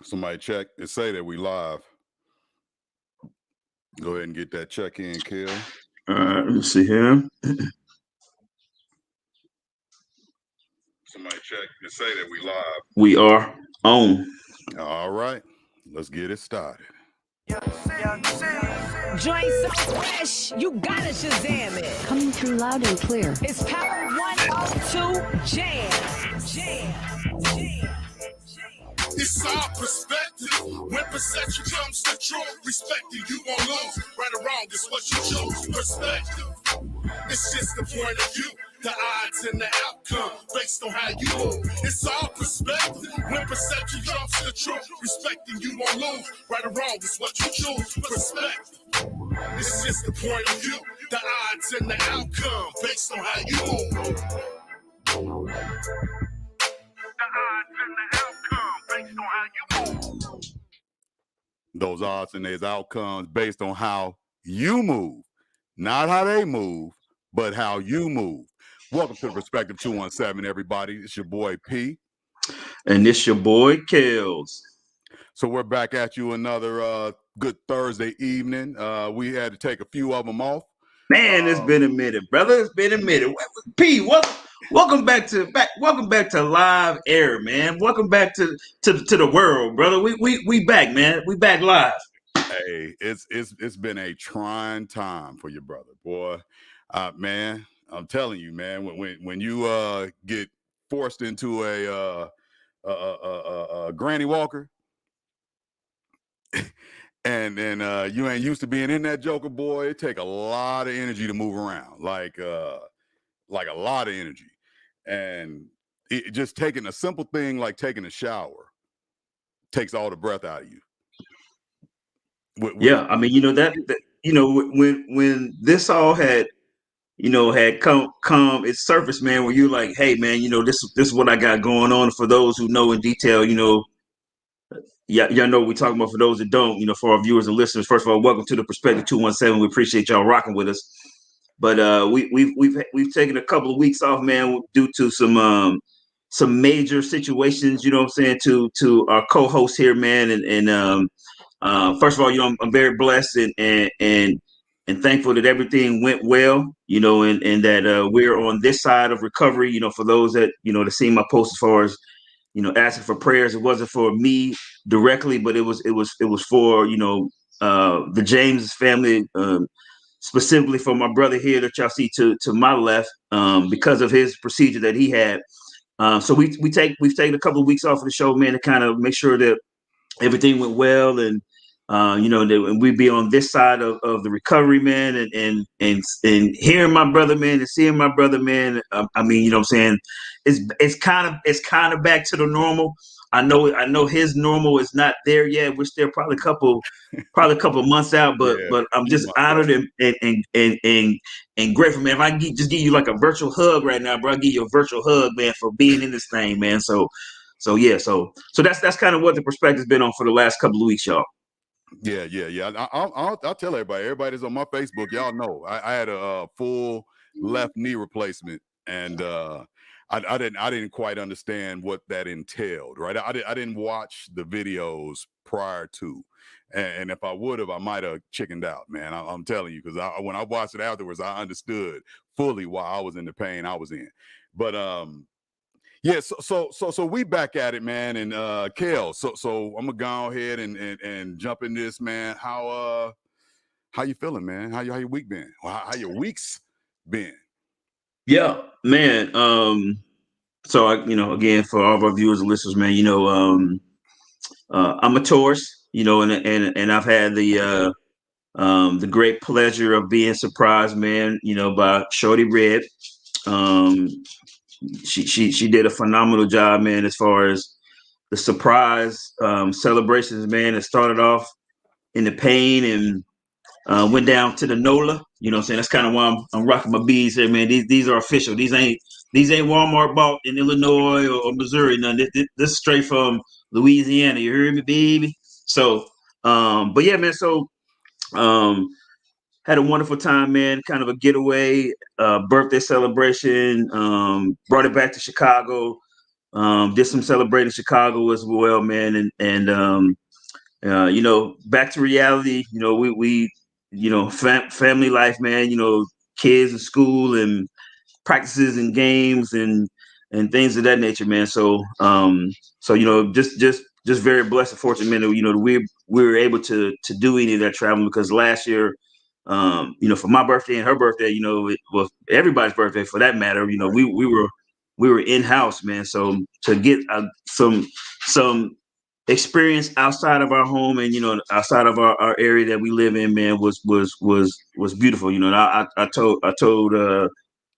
Somebody check and say that we live. Go ahead and get that check in, Kill. All right, let me see here. Somebody check and say that we live. We are on. All right, let's get it started. Joint so fresh, you gotta Shazam it. Coming through loud and clear. It's Power 102 Jam. It's our perspective. When perception comes to truth, respecting you won't lose. Right or wrong is what you choose. Perspective. It's just the point of view, the odds and the outcome based on how you move. It's all perspective. When perception comes to truth, respecting you won't lose. Right or wrong is what you choose. Perspective. It's just the point of view, the odds and the outcome based on how you move. The odds and the outcome based on how you move. Those odds and those outcomes based on how you move, not how they move, but how you move. Welcome to the Perspective 217, everybody. It's your boy P. And it's your boy Kels. So we're back at you another good Thursday evening. We had to take a few of them off. Man, it's been a minute, brother. It's been a minute. P, welcome back to live air, man. Welcome back to the world, brother. We back, man. We back live. Hey, it's been a trying time for your brother, boy. Man, I'm telling you, man. When you get forced into a granny walker, and you ain't used to being in that joker, boy, it take a lot of energy to move around, like a lot of energy, and just taking a simple thing like taking a shower takes all the breath out of you. Yeah, I mean, that when this all had come its surface, man, where you're like, hey, man, this is what I got going on. For those who know in detail, y'all know what we're talking about. For those that don't, for our viewers and listeners, first of all, welcome to the Perspective 217. We appreciate y'all rocking with us. But we've taken a couple of weeks off, man, due to some major situations. You know what I'm saying, to our co-host here, man, and first of all, I'm very blessed and thankful that everything went well, and that we're on this side of recovery. For those that to see my post as far as asking for prayers. It wasn't for me directly, but it was for the James family, specifically for my brother here that y'all see to my left, because of his procedure that he had. So we've taken a couple of weeks off of the show, man, to kind of make sure that everything went well, and and we be on this side of the recovery, man, and hearing my brother, man, and seeing my brother, man. I mean, what I'm saying, it's kind of back to the normal. I know his normal is not there yet. We're still probably a couple months out, but I'm just honored and grateful, man. If I can just give you like a virtual hug right now, bro, I'll give you a virtual hug, man, for being in this thing, man. So that's kind of what the perspective's been on for the last couple of weeks, y'all. Yeah. I'll tell everybody that's on my Facebook, y'all know I had a full left knee replacement, and I didn't quite understand what that entailed, right? I didn't watch the videos prior to, and if I would have, I might have chickened out, man. I'm telling you, because when I watched it afterwards, I understood fully why I was in the pain I was in. But yeah, so we back at it, man. And Kel, so I'm gonna go ahead and jump in this, man. How you feeling, man? How your week been? How your weeks been? Yeah, man. So again, for all of our viewers and listeners, man, I'm a Taurus, and I've had the great pleasure of being surprised, man, by Shorty Red. She did a phenomenal job, man, as far as the surprise celebrations, man. It started off in the pain and went down to the NOLA. You know what I'm saying? That's kind of why I'm rocking my beads here, man. These are official. These ain't Walmart bought in Illinois or Missouri. None. This is straight from Louisiana. You heard me, baby? So, but yeah, man. So, had a wonderful time, man. Kind of a getaway, birthday celebration. Brought it back to Chicago. Did some celebrating in Chicago as well, man. And back to reality. We family life, man. Kids in school and practices and games and things of that nature, man. So just very blessed and fortunate, man. We were able to do any of that traveling because last year, for my birthday and her birthday, it was everybody's birthday for that matter. We were in house, man. So to get some experience outside of our home and outside of our area that we live in, man, was beautiful. I told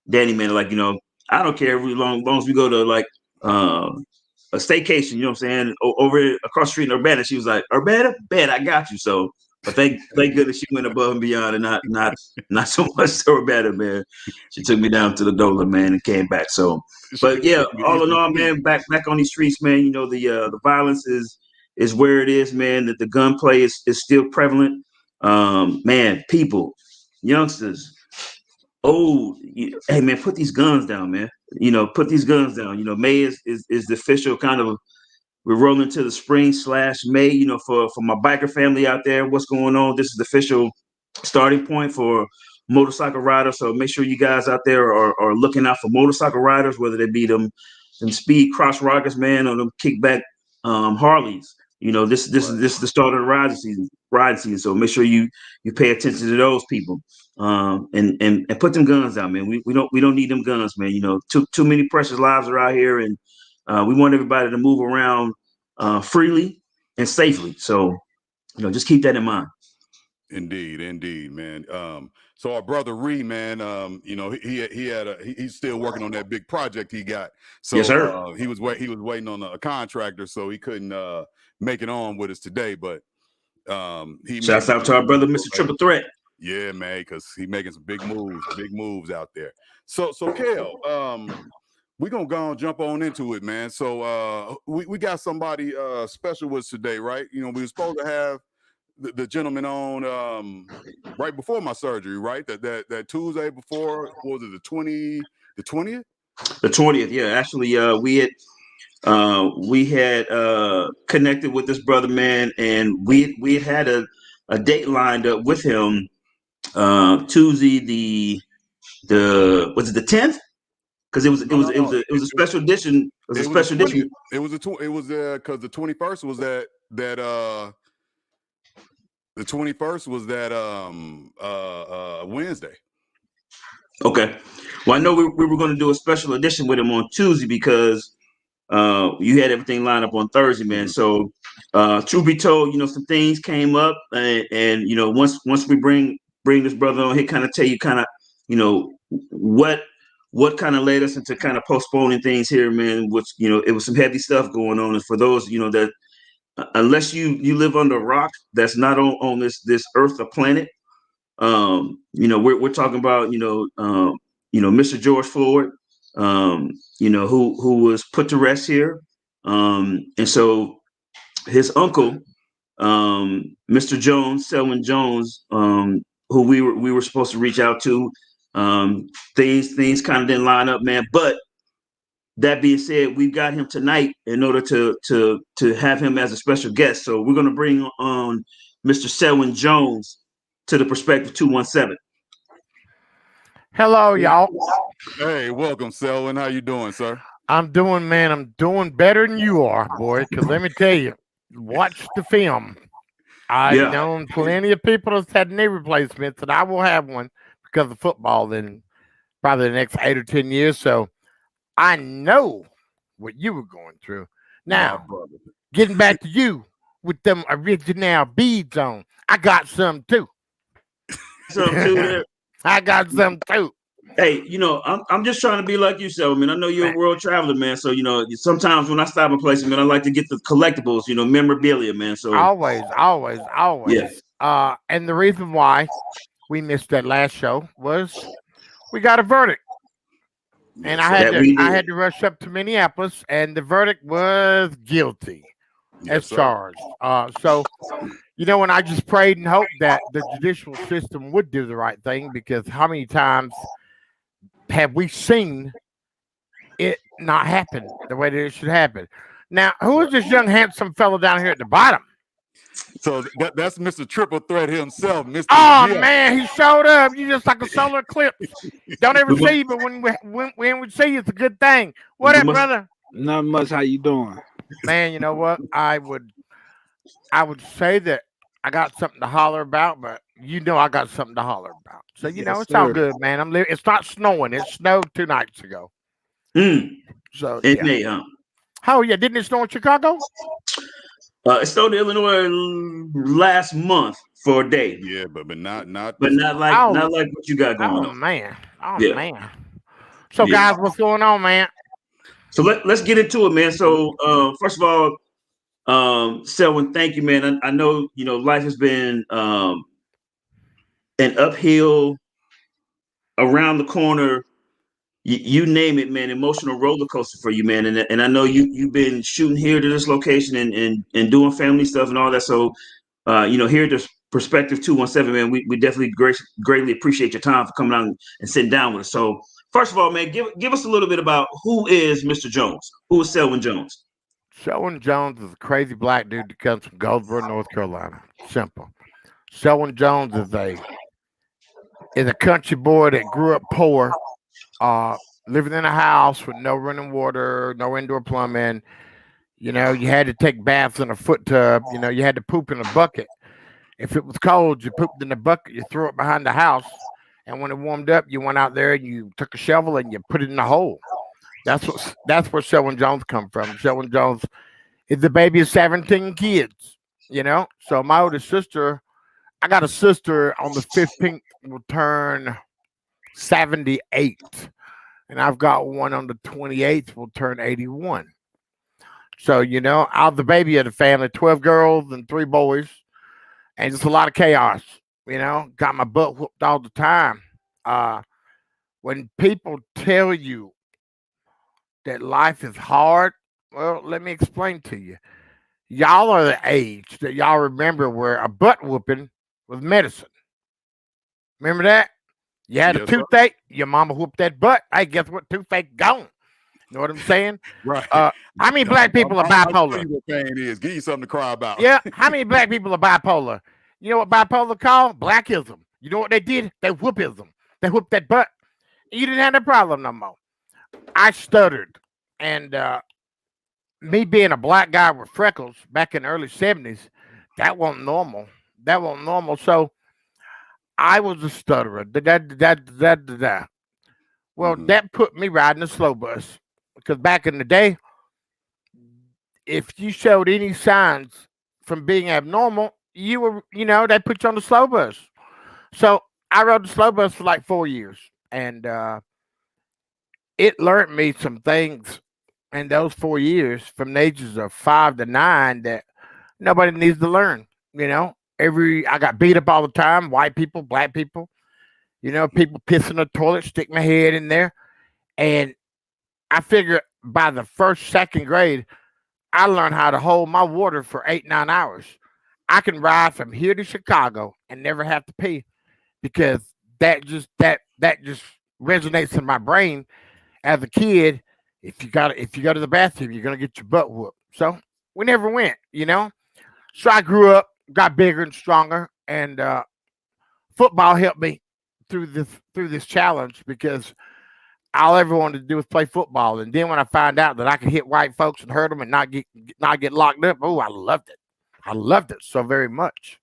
Danny, man, like, I don't care long as we go to like a staycation, you know what I'm saying, over across the street in Urbana. She was like, Urbana, bet I got you. So, but thank goodness she went above and beyond and not so much to Urbana, man. She took me down to the Dola, man, and came back. So, but yeah, all in all, man, back on these streets, man. The violence is where it is, man. That the gunplay is still prevalent. Man, people, youngsters, old, hey man, put these guns down, man. Put these guns down. May is the official kind of, we're rolling to the spring/May, for my biker family out there. What's going on? This is the official starting point for motorcycle riders. So make sure you guys out there are looking out for motorcycle riders, whether they be them speed cross rockers, man, or them kickback Harleys. This is the start of the riding season. So make sure you pay attention to those people. And put them guns out, man. We don't need them guns, man. Too many precious lives are out here, and we want everybody to move around freely and safely. So just keep that in mind. Indeed, man. So our brother Ree, man, he's still working on that big project he got. So yes, sir. He was waiting on a contractor, so he couldn't make it on with us today. But shouts out to our brother, Mr. Triple Threat. Yeah, man, because he's making some big moves out there. So Kel, we're gonna go and jump on into it, man. So we got somebody special with us today, right? We were supposed to have the gentleman on right before my surgery, right? That Tuesday before, what was it, the 20th? The 20th, yeah. Actually, we had connected with this brother, man, and we had a date lined up with him Tuesday, the was it the 10th? Because it was a special edition. It was a special edition. It was because the 21st was that the 21st was that Wednesday. Okay. Well, I know we were going to do a special edition with him on Tuesday because you had everything lined up on Thursday, man. So truth be told, some things came up, and once we bring this brother on, he kind of tell you what kind of led us into kind of postponing things here, man. Which it was some heavy stuff going on, and for those that unless you live under a rock that's not on this earth or planet, we're talking about Mr. George Floyd, who was put to rest here, and so his uncle, Mr. Jones, Selwyn Jones, who we were supposed to reach out to, things kind of didn't line up, man. But that being said, we've got him tonight in order to have him as a special guest. So we're going to bring on Mr. Selwyn Jones to the Perspective 217. Hello, y'all. Hey, welcome, Selwyn. How you doing, sir? I'm doing better than you are, boy. Because let me tell you, watch the film. I've known plenty of people that's had knee replacements, and I will have one because of football in probably the next 8 or 10 years. So I know what you were going through. Now, getting back to you with them original beads on, I got some too. I got some too. Hey, I'm just trying to be like you, Selwyn. I know you're a world traveler, man. So, sometimes when I stop in places, man, I like to get the collectibles, memorabilia, man. So always. Yeah. And the reason why we missed that last show was we got a verdict. And I had to rush up to Minneapolis, and the verdict was guilty as charged. So, and I just prayed and hoped that the judicial system would do the right thing, because how many times have we seen it not happen the way that it should happen. Now, who is this young handsome fellow down here at the bottom? So that's Mr. Triple Threat himself, Mr. Oh Jeff. man, he showed up. You just like a solar eclipse. Don't ever We mu- see you, but when we see you, it's a good thing. What we up, must- brother? Not much. How you doing? Man, you know what? I would say that I got something to holler about, but you know I got something to holler about. So you know Yes, it's all sir. good, man. It's not snowing. It snowed 2 nights ago. So In yeah. May, huh? Oh yeah, didn't it snow in Chicago? It snowed in Illinois last month for a day, Yeah, but not but not like Oh, what you got going oh on. man. Oh Yeah. man. So Yeah. guys, what's going on, man? So let's get into it, man. So first of all, Selwyn, thank you, man. I know life has been an uphill, around the corner. You name it, man. Emotional roller coaster for you, man. And I know you've been shooting here to this location and doing family stuff and all that. So here at the Perspective 217, man, we definitely greatly appreciate your time for coming out and sitting down with us. So first of all, man, give us a little bit about who is Mr. Jones. Who is Selwyn Jones? Selwyn Jones is a crazy black dude that comes from Goldsboro, North Carolina. Simple. Selwyn Jones is a country boy that grew up poor, living in a house with no running water, no indoor plumbing. You know, you had to take baths in a foot tub. You know, you had to poop in a bucket. If it was cold, you pooped in the bucket, you threw it behind the house, and when it warmed up, you went out there and you took a shovel and you put it in the hole. That's where Selwyn Jones come from. Selwyn Jones is the baby of 17 kids. You know, so my oldest sister, I got a sister on the 15th will turn 78, and I've got one on the 28th will turn 81. So you know, I'm the baby of the family, 12 girls and 3 boys, and just a lot of chaos. You know, got my butt whooped all the time. When people tell you that life is hard, well, let me explain to you. Y'all are the age that y'all remember where a butt whooping was medicine. Remember that? You had a Yes, sir. toothache, your mama whooped that butt. Hey, guess what? Toothache gone. You know what I'm saying? Right. How many black people are I'll tell bipolar? you what pain is. Give you something to cry about. Yeah, how many black people are bipolar? You know what bipolar called? Blackism. You know what they did? They whoop-ism. They whooped that butt. You didn't have that problem no more. I stuttered. And me being a black guy with freckles back in the early 70s, that wasn't normal. That wasn't normal. So I was a stutterer. Well, Mhm. that put me riding a slow bus. Because back in the day, if you showed any signs from being abnormal, you were, they put you on the slow bus. So I rode the slow bus for like 4 years. And it learned me some things in those 4 years from the ages of 5 to 9 that nobody needs to learn. You know, I got beat up all the time, white people, black people, people piss in the toilet, stick my head in there. And I figure by the first, second grade, I learned how to hold my water for 8, 9 hours. I can ride from here to Chicago and never have to pee because that just resonates in my brain as a kid. If you go to the bathroom, you're gonna get your butt whooped. So we never went, So I grew up, got bigger and stronger, and football helped me through this challenge because all I ever wanted to do was play football. And then when I found out that I could hit white folks and hurt them and not get locked up, oh, I loved it. I loved it so very much.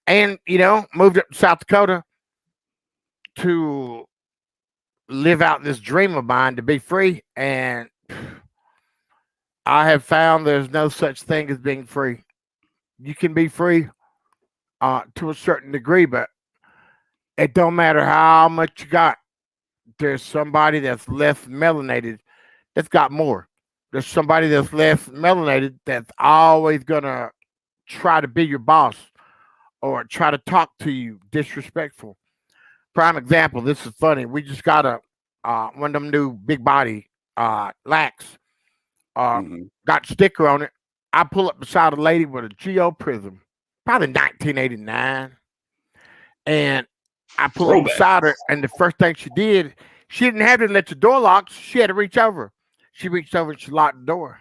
And moved up to South Dakota to live out this dream of mine to be free. And I have found there's no such thing as being free. You can be free to a certain degree, but it don't matter how much you got. There's somebody that's less melanated that's got more. There's somebody that's less melanated that's always gonna try to be your boss or try to talk to you disrespectful. Prime example, this is funny. We just got one of them new big body lax. Mhm. Got sticker on it. I pull up beside a lady with a Geo Prism, probably 1989. And I pull up Throwback. beside her, and the first thing she did, she didn't have to let your door lock. She had to reach over. She reached over and she locked the door.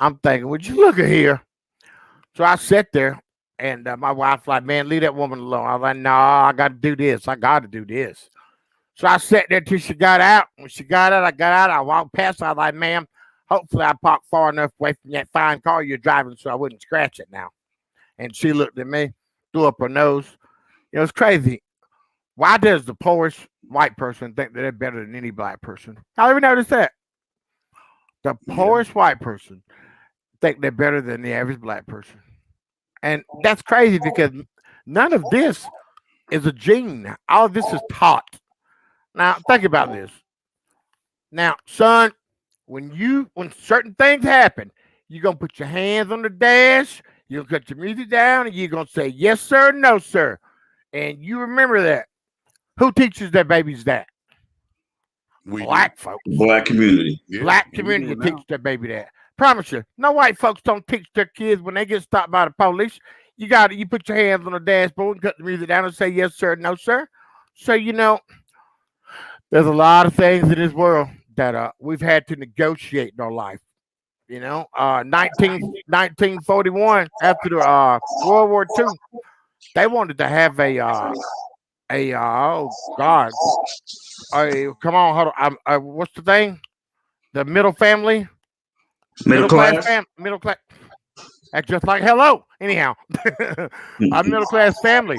I'm thinking, would you look at here? So I sat there, and my wife like, man, leave that woman alone. I was like, no, I got to do this. I got to do this. So I sat there till she got out. When she got out, I got out. I walked past her. I was like, ma'am, hopefully I parked far enough away from that fine car you're driving so I wouldn't scratch it now. And she looked at me, threw up her nose. You know, it's crazy. Why does the poorest white person think that they're better than any black person? I ever noticed that? The poorest white person think they're better than the average black person. And that's crazy because none of this is a gene. All of this is taught. Now, think about this. Now, son, when certain things happen, you're gonna put your hands on the dash, you're gonna cut your music down, and you're gonna say, yes, sir, no, sir. And you remember that. Who teaches their babies that? Black folks. Black community. Yeah. Black community teach their baby that. Promise you, no white folks don't teach their kids when they get stopped by the police. You put your hands on the dashboard and cut the music down and say yes, sir, no, sir. So there's a lot of things in this world that we've had to negotiate in our life. 1941, after the World War II, they wanted to have oh God, come on, hold on. What's the thing? The middle family, Middle class. middle class. That's just like hello. Anyhow, a middle class family.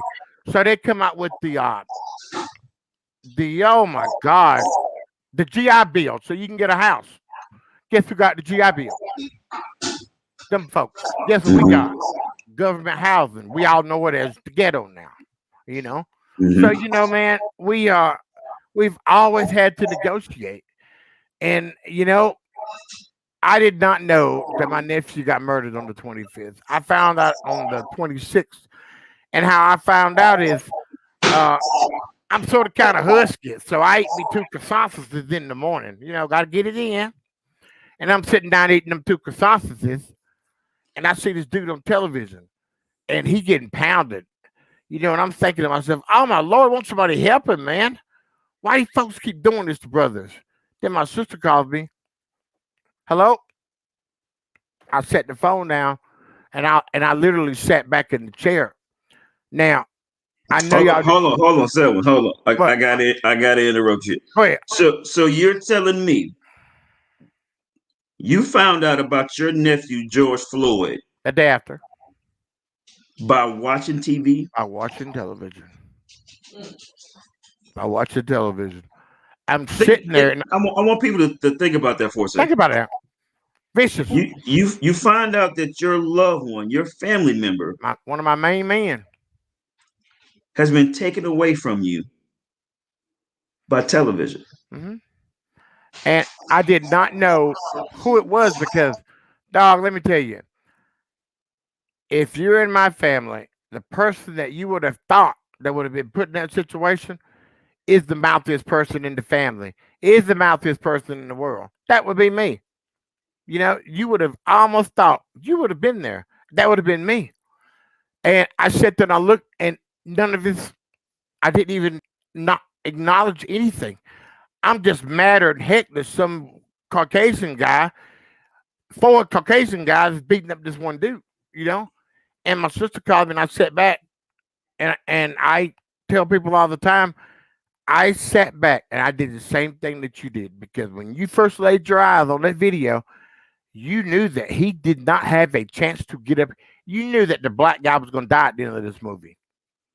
So they come out with the oh my God, the GI Bill, so you can get a house. Guess who got the GI Bill? Them folks. Guess what we got? Government housing. We all know it as the ghetto now. So man, we've always had to negotiate, and I did not know that my nephew got murdered on the 25th. I found out on the 26th, and how I found out is I'm sort of kind of husky, so I ate me 2 croissants in the morning. Got to get it in, and I'm sitting down eating them 2 croissants, and I see this dude on television, and he getting pounded. And I'm thinking to myself, oh my Lord, won't somebody help him, man? Why do folks keep doing this to brothers? Then my sister calls me. Hello? I set the phone down, and I literally sat back in the chair. Now, I know y'all. Hold on, Selwyn. Hold on. I gotta interrupt you. Go ahead. So you're telling me you found out about your nephew George Floyd The day after. by watching TV? By watching television. I'm sitting there, and I want people to think about that for a second. think about that. Vicious. You find out that your loved one, your family member, One of my main men, has been taken away from you by television. Mm-hmm. And I did not know who it was because, dog, let me tell you, if you're in my family, the person that you would have thought that would have been put in that situation is the mouthiest person in the family, is the mouthiest person in the world. That would be me. You would have almost thought you would have been there. That would have been me. And I sat there and I looked, and none of this, I didn't even not acknowledge anything. I'm just madder than heck that some Caucasian guy, 4 Caucasian guys beating up this one dude, And my sister called me, and I sat back, and I tell people all the time, I sat back and I did the same thing that you did, because when you first laid your eyes on that video, you knew that he did not have a chance to get up. You knew that the black guy was going to die at the end of this movie.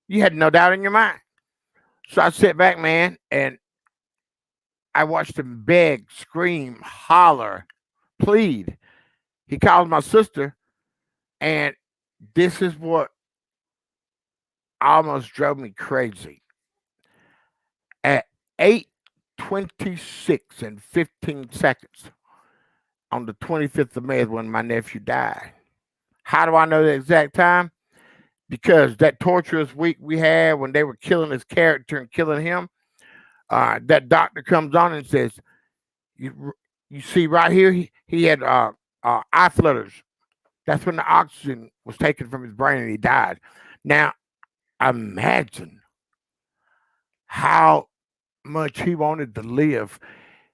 You had no doubt in your mind. So I sat back, man, and I watched him beg, scream, holler, plead. He called my sister, and this is what almost drove me crazy. At 8:26 and 15 seconds on the 25th of May is when my nephew died. How do I know the exact time? Because that torturous week we had when they were killing his character and killing him, that doctor comes on and says, you see right here, he had eye flutters. That's when the oxygen was taken from his brain and he died. Now, imagine how much he wanted to live.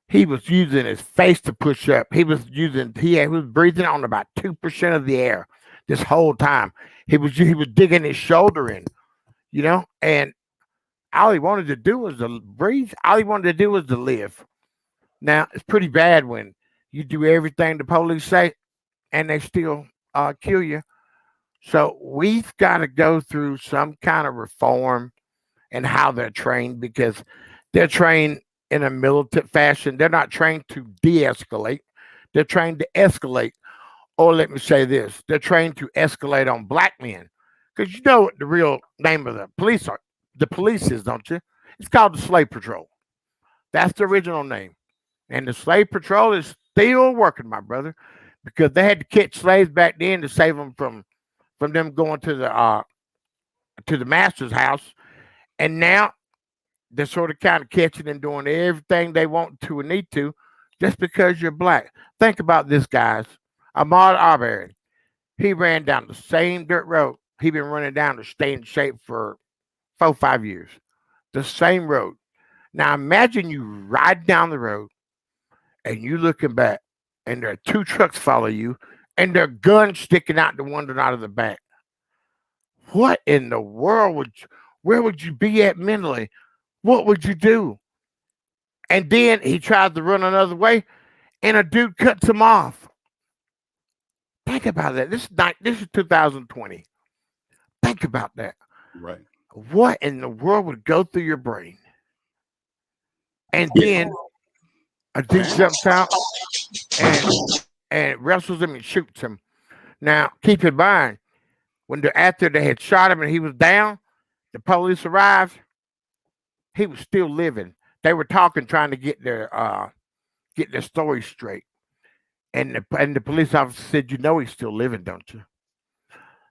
He was using his face to push up. He was breathing on about 2% of the air this whole time. He was digging his shoulder in, and all he wanted to do was to breathe. All he wanted to do was to live. Now it's pretty bad when you do everything the police say and they still kill you. So we've got to go through some kind of reform and how they're trained because they're trained in a militant fashion. They're not trained to de-escalate. They're trained to escalate. Or let me say this: they're trained to escalate on black men. Because you know what the real name of the police are. The police is, don't you? It's called the Slave Patrol. That's the original name. And the Slave Patrol is still working, my brother, because they had to catch slaves back then to save them from them going to the master's house, and now they're sort of kind of catching and doing everything they want to and need to, just because you're black. Think about this, guys. Ahmaud Arbery, he ran down the same dirt road he been running down to stay in shape for 4 or 5 years. The same road. Now imagine you ride down the road and you looking back, and there are two trucks follow you, and there are guns sticking out the window out of the back. What in the world where would you be at mentally? What would you do? And then he tries to run another way, and a dude cuts him off. Think about that. This is 2020. Think about that. Right. What in the world would go through your brain? And then a dude jumps out and wrestles him and shoots him. Now, keep in mind, after they had shot him and he was down, the police arrived. He was still living. They were talking, trying to get their story straight. And the police officer said, he's still living, don't you?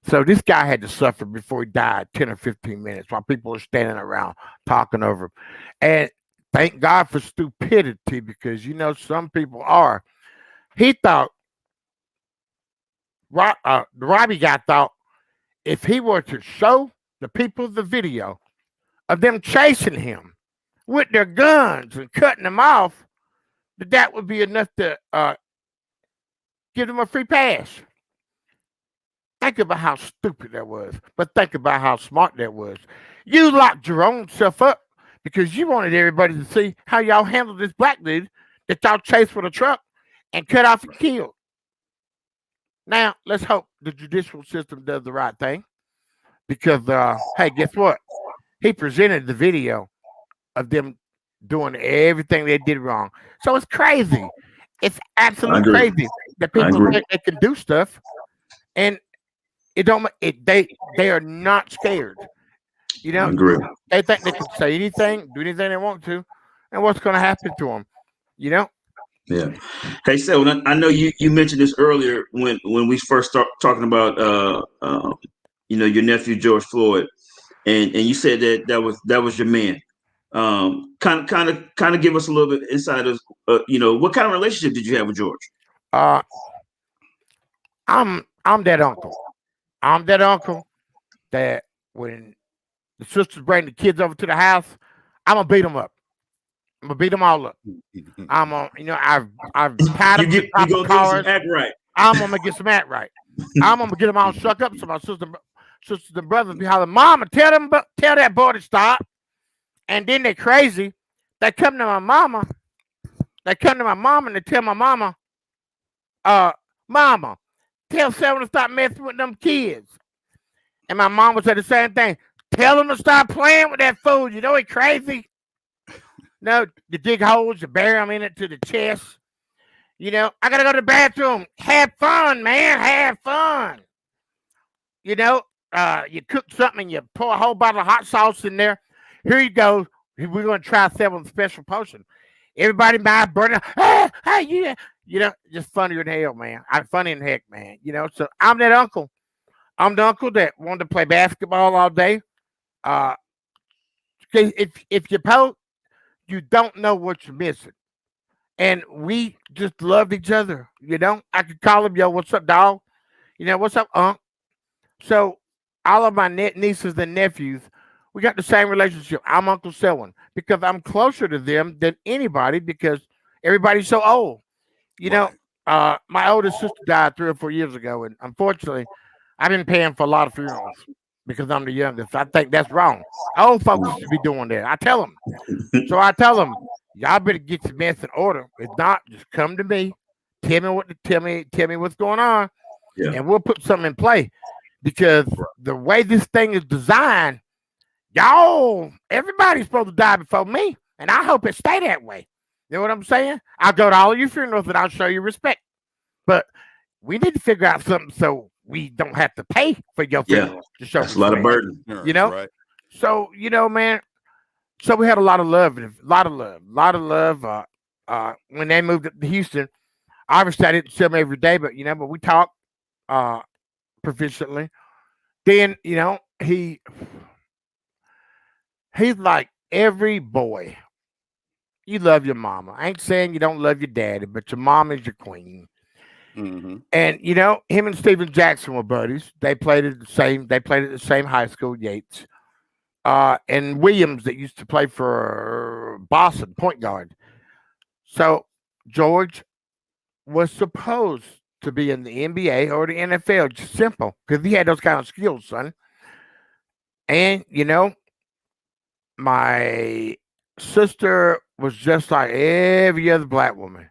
So this guy had to suffer before he died 10 or 15 minutes while people are standing around talking over him. And thank God for stupidity, because some people are. He thought, the Robbie guy thought, if he were to show the people the video of them chasing him with their guns and cutting them off, that would be enough to give them a free pass. Think about how stupid that was, but think about how smart that was. You locked your own self up because you wanted everybody to see how y'all handled this black dude that y'all chased with a truck and cut off and killed. Now, let's hope the judicial system does the right thing, because, hey, guess what? He presented the video of them doing everything they did wrong. So it's crazy. It's absolutely crazy that people think they can do stuff, and they are not scared. They think they can say anything, do anything they want to, and what's going to happen to them? Yeah. Hey, so I know you mentioned this earlier when we first start talking about your nephew George Floyd, and you said that was your man. Kind of give us a little bit insight of what kind of relationship did you have with George? I'm that uncle. I'm that uncle that when the sisters bring the kids over to the house, I'm gonna beat them up. I'm gonna beat them all up. I'm gonna, I've tied them to top of cars. Act right. I'm gonna get some act right. I'm gonna get them all shook up. So my sisters and brothers be hollering, "Mama, tell that boy to stop." And then they're crazy. They come to my mama. They come to my mama and they tell my mama, "Mama, tell Sarah to stop messing with them kids." And my mom would say the same thing. Tell him to stop playing with that food. You know he crazy. No, you dig holes, you bury them in it to the chest. I gotta go to the bathroom. Have fun, man. Have fun. You cook something and you pour a whole bottle of hot sauce in there. Here you go. We're gonna try several special potion. Everybody might burn it. Hey, yeah. Just funnier than hell, man. I'm funny in heck, man. So I'm that uncle. I'm the uncle that wanted to play basketball all day. If you poke, you don't know what you're missing. And we just loved each other. I could call him, yo, what's up, dog? What's up, Unc? So all of my nieces and nephews, we got the same relationship. I'm Uncle Selwyn because I'm closer to them than anybody, because everybody's so old. You know, Right. my oldest sister died 3 or 4 years ago, and unfortunately, I've been paying for a lot of funerals because I'm the youngest. I think that's wrong. Old folks should be doing that. I tell them. So I tell them, y'all better get your mess in order. If not, just come to me, tell me what's going on, Yeah. and we'll put something in play. Because the way this thing is designed, y'all, everybody's supposed to die before me, and I hope it stay that way. You know what I'm saying? I'll go to all of your funerals and I'll show you respect. But we need to figure out something so we don't have to pay for your Yeah. funeral to show That's a lot of respect. burden. You know? Right. So, man, so we had a lot of love, a lot of love, a lot of love. When they moved up to Houston, obviously I didn't see them every day, but but we talked uh proficiently. Then, he's like every boy. You love your mama. I ain't saying you don't love your daddy, but your mom is your queen. Mm-hmm. And him and Steven Jackson were buddies. They played at the same. They played at the same high school, Yates. And Williams that used to play for Boston, point guard. So George was supposed to be in the NBA or the NFL. Just simple, because he had those kind of skills, son. And my sister was just like every other black woman.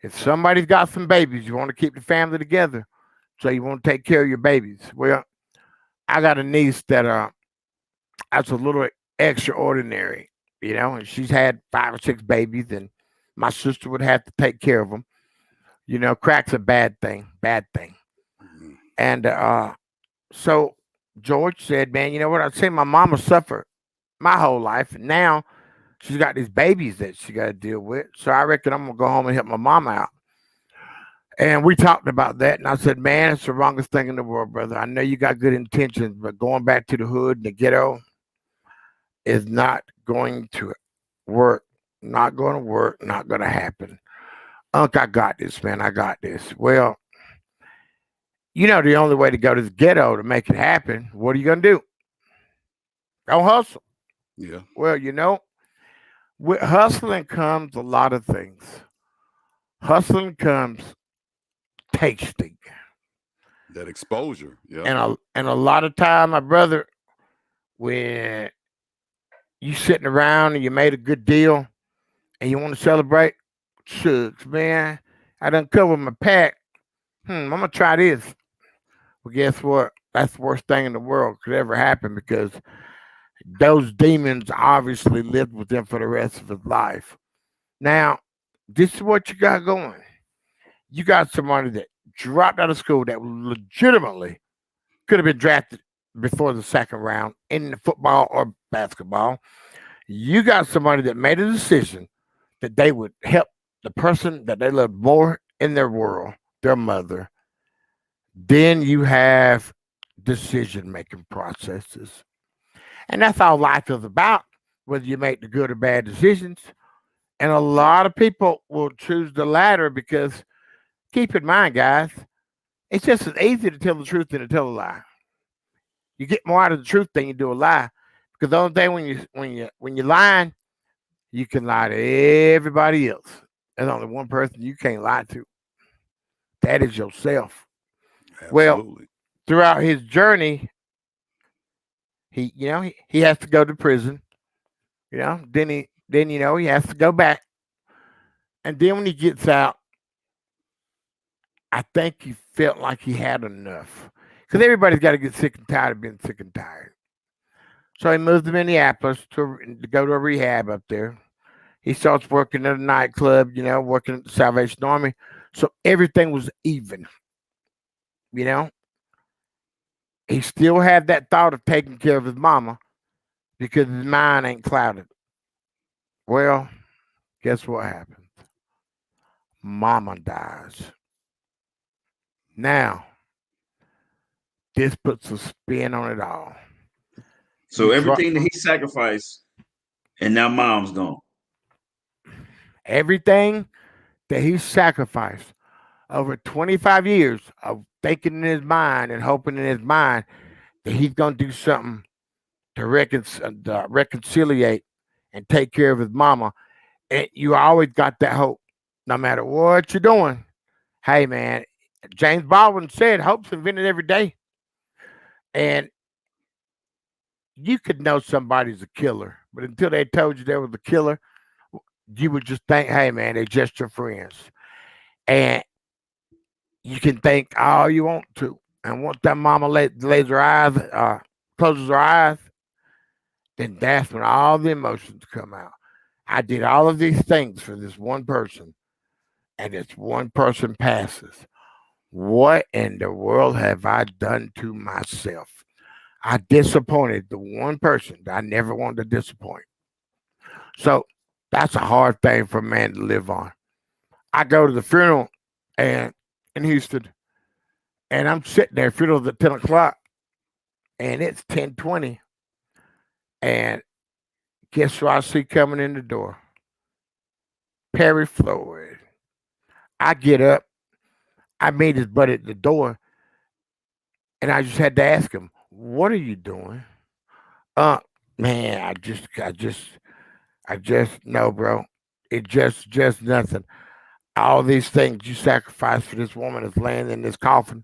If somebody's got some babies, you want to keep the family together, so you want to take care of your babies. Well, I got a niece that's a little extraordinary, and she's had 5 or 6 babies, and my sister would have to take care of them. Crack's a bad thing, bad thing. Mm-hmm. And so George said, man, you know what? I've seen my mama suffer my whole life, and now she's got these babies that she got to deal with. So I reckon I'm gonna go home and help my mom out. And we talked about that, and I said, man, it's the wrongest thing in the world, brother. I know you got good intentions, but going back to the hood and the ghetto is not going to work. Not going to work. Not going to happen. Unc, I got this, man. I got this. Well, the only way to go to the ghetto to make it happen, what are you going to do? Go hustle. Yeah. Well, with hustling comes a lot of things. Hustling comes tasting. That exposure. Yeah. And a lot of time, my brother, when you sitting around and you made a good deal and you want to celebrate, shucks, man, I done covered my pack. I'm gonna try this. Well, guess what? That's the worst thing in the world could ever happen, because those demons obviously lived with him for the rest of his life. Now, this is what you got going. You got somebody that dropped out of school that legitimately could have been drafted before the second round in football or basketball. You got somebody that made a decision that they would help the person that they love more in their world, their mother. Then you have decision making processes. And that's all life is about, whether you make the good or bad decisions. And a lot of people will choose the latter because, keep in mind, guys, it's just as easy to tell the truth than to tell a lie. You get more out of the truth than you do a lie, because the only thing when you're lying, you can lie to everybody else. There's only one person you can't lie to. That is yourself. Well, Absolutely. throughout his journey, he has to go to prison. Then he has to go back, and then when he gets out, I think he felt like he had enough, because everybody's got to get sick and tired of being sick and tired. So he moves to Minneapolis to go to a rehab up there. He starts working at a nightclub, working at the Salvation Army. So everything was even. He still had that thought of taking care of his mama because his mind ain't clouded. Well, guess what happens? Mama dies. Now, this puts a spin on it all. So everything that he sacrificed, and now mom's gone. Everything that he sacrificed over 25 years of thinking in his mind and hoping in his mind that he's going to do something to reconciliate and take care of his mama. And you always got that hope. No matter what you're doing, hey man, James Baldwin said hope's invented every day. And you could know somebody's a killer, but until they told you there was a killer, you would just think, hey man, they're just your friends. And you can think all you want to. And once that mama lays her eyes, closes her eyes, then that's when all the emotions come out. I did all of these things for this one person, and this one person passes. What in the world have I done to myself? I disappointed the one person that I never wanted to disappoint. So that's a hard thing for a man to live on. I go to the funeral and in Houston, and I'm sitting there. Funeral's at 10 o'clock, and it's 10:20. And guess who I see coming in the door? Perry Floyd. I get up. I meet his buddy at the door, and I just had to ask him, "What are you doing?" Uh, man, I just no, bro. It just nothing. All these things you sacrifice for this woman that's laying in this coffin,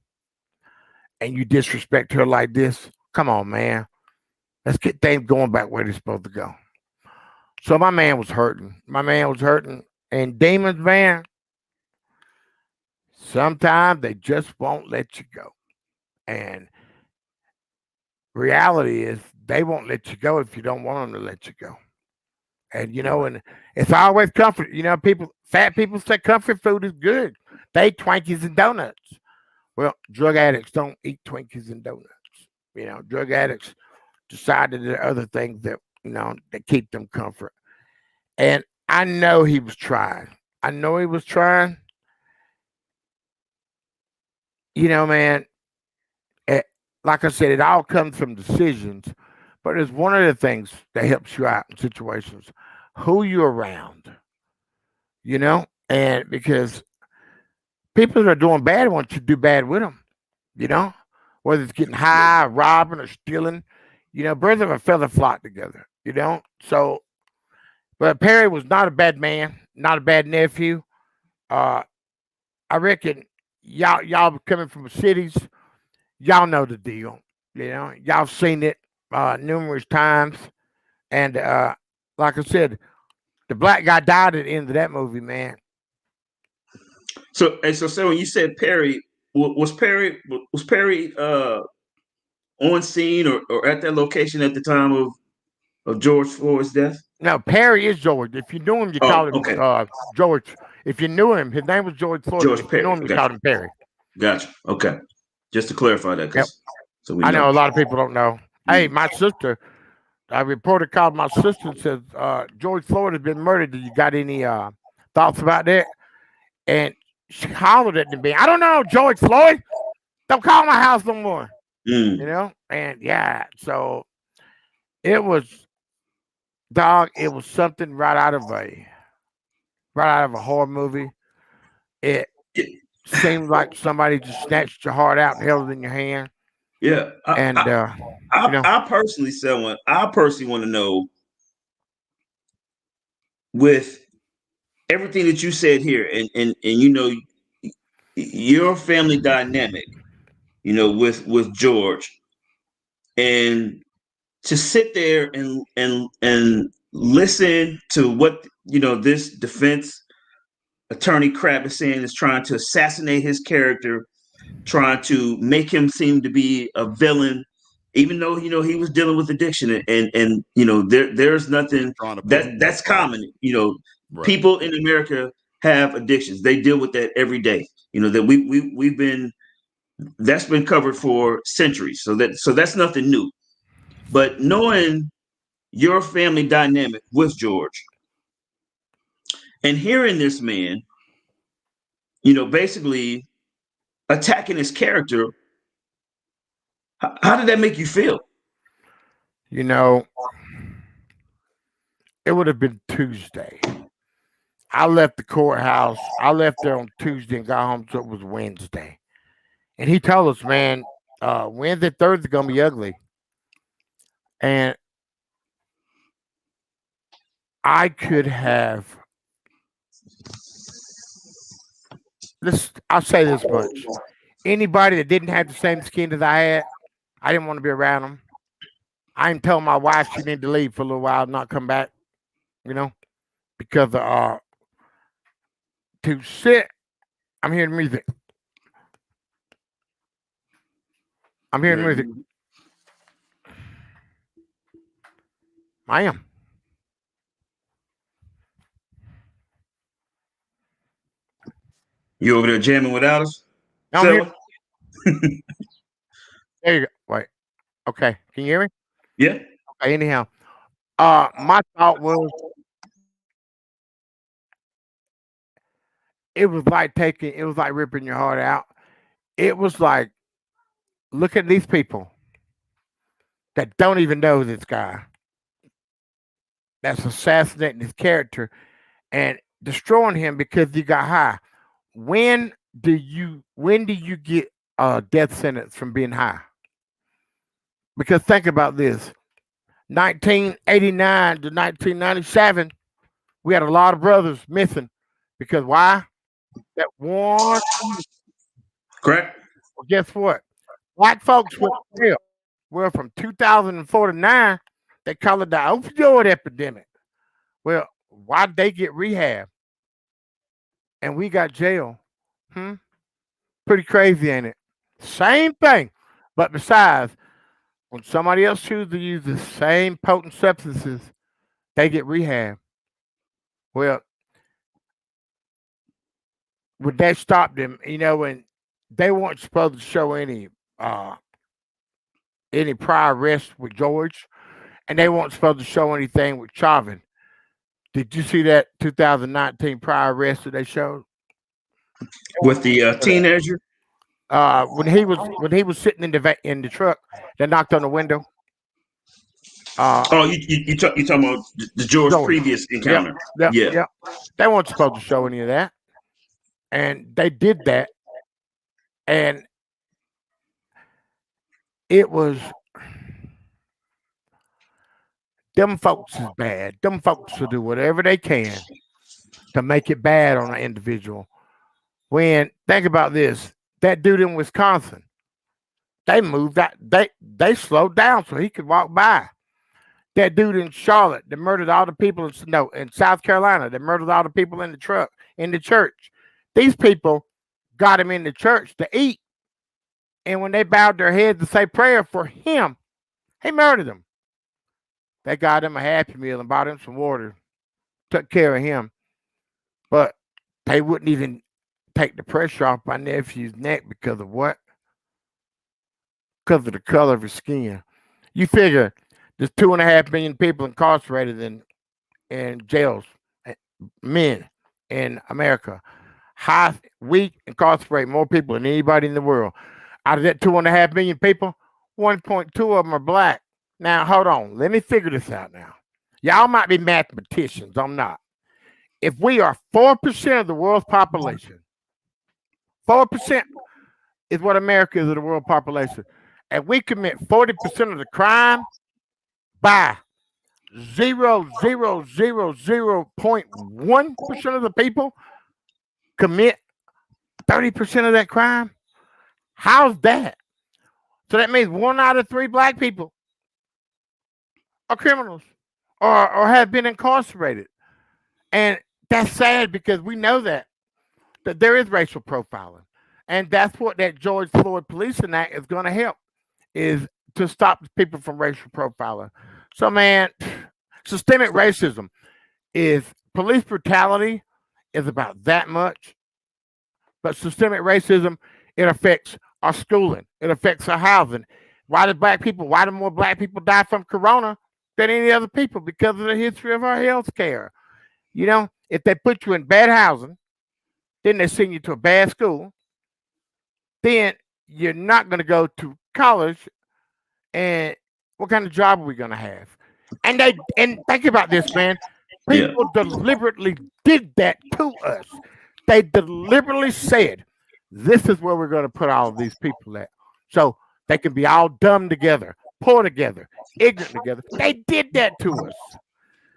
and you disrespect her like this. Come on, man. Let's get things going back where they're supposed to go. So my man was hurting. My man was hurting. And demons, man, sometimes they just won't let you go. And reality is they won't let you go if you don't want them to let you go. And and it's always comfort. Fat people say comfort food is good. They eat Twinkies and donuts. Well, drug addicts don't eat Twinkies and donuts. Drug addicts decide that there are other things that keep them comfort. And I know he was trying. I know he was trying. Man, it, like I said, it all comes from decisions, but it's one of the things that helps you out in situations. Who you're around, and because people that are doing bad want you to do bad with them, you know, whether it's getting high, robbing, or stealing, birds of a feather flock together. So, but Perry was not a bad man, not a bad nephew. Uh, I reckon y'all coming from cities, y'all know the deal. Y'all seen it numerous times, and like I said, the black guy died at the end of that movie, man. So when you said Perry, was Perry on scene or at that location at the time of George Floyd's death? No, Perry is George. If you knew him, you Oh, called him okay. George. If you knew him, his name was George Floyd, but George if you knew Perry. him, you Gotcha. called him Perry. Gotcha. Okay. Just to clarify that, Yep. so we I know. know a lot of people don't know. Hey, my sister, a reporter called my sister and says George Floyd has been murdered. Do you got any thoughts about that? And she hollered at me. I don't know, George Floyd. Don't call my house no more. Mm. And yeah, so it was dog. It was something right out of a horror movie. It seemed like somebody just snatched your heart out and held it in your hand. Yeah. And I personally want to know, with everything that you said here, and your family dynamic, with George, and to sit there and listen to what this defense attorney Crab is saying, is trying to assassinate his character, trying to make him seem to be a villain, even though he was dealing with addiction, and there's nothing trying to prove that's common. right. People in America have addictions. They deal with that every day. That we've been that's been covered for centuries. So that's nothing new. But knowing your family dynamic with George and hearing this man, basically attacking his character, how did that make you feel? it would have been Tuesday. I left the courthouse. I left there on Tuesday and got home, so it was Wednesday. And he told us, man, Wednesday, Thursday gonna be ugly. And I could have I'll say this much. Anybody that didn't have the same skin as I had, I didn't want to be around them. I even told my wife she needed to leave for a little while, not come back, because to sit, I'm hearing music. I'm hearing music. I am. You over there jamming without us? I'm here. There you go. Wait. Okay. Can you hear me? Yeah. Okay. Anyhow, my thought was it was like ripping your heart out. It was like, look at these people that don't even know this guy that's assassinating his character and destroying him because he got high. When do you get a death sentence from being high? Because think about this. 1989 to 1997, we had a lot of brothers missing. Because why? That one. Correct. Well, guess what? Black folks went to jail. Well, from 2004 to 9, they call it the opioid epidemic. Well, why'd they get rehab? And we got jail. Pretty crazy, ain't it? Same thing. But besides, when somebody else chooses to use the same potent substances, they get rehab. Well, would that stop them? And they weren't supposed to show any prior arrests with George, and they weren't supposed to show anything with Chauvin. Did you see that 2019 prior arrest that they showed with the teenager? When he was sitting in the truck, they knocked on the window. You talking about the George previous encounter? Yeah. They weren't supposed to show any of that, and they did that, and it was them folks is bad. Them folks will do whatever they can to make it bad on an individual. When think about this, that dude in Wisconsin, they moved that they slowed down so he could walk by. That dude in Charlotte that murdered all the people in South Carolina, that murdered all the people in the truck, in the church. These people got him in the church to eat. And when they bowed their heads to say prayer for him, he murdered them. They got him a Happy Meal and bought him some water, took care of him. But they wouldn't even take the pressure off my nephew's neck because of what? Because of the color of his skin. You figure there's 2.5 million people incarcerated in jails, men in America. We incarcerate more people than anybody in the world. Out of that 2.5 million people, 1.2 of them are black. Now, hold on. Let me figure this out now. Y'all might be mathematicians. I'm not. If we are 4% of the world's population, 4% is what America is of the world population, and we commit 40% of the crime by 0.1% of the people commit 30% of that crime. How's that? So that means 1 out of 3 black people are criminals or have been incarcerated. And that's sad because we know that there is racial profiling. And that's what that George Floyd Policing Act is going to help, is to stop people from racial profiling. So, man, systemic racism is police brutality is about that much. But systemic racism, it affects our schooling. It affects our housing. Why do more black people die from corona than any other people? Because of the history of our health care. If they put you in bad housing, then they send you to a bad school, then you're not going to go to college. And what kind of job are we going to have? And think about this, man. People deliberately did that to us. They deliberately said, this is where we're going to put all of these people at. So they can be all dumb together, poor together, ignorant together. They did that to us.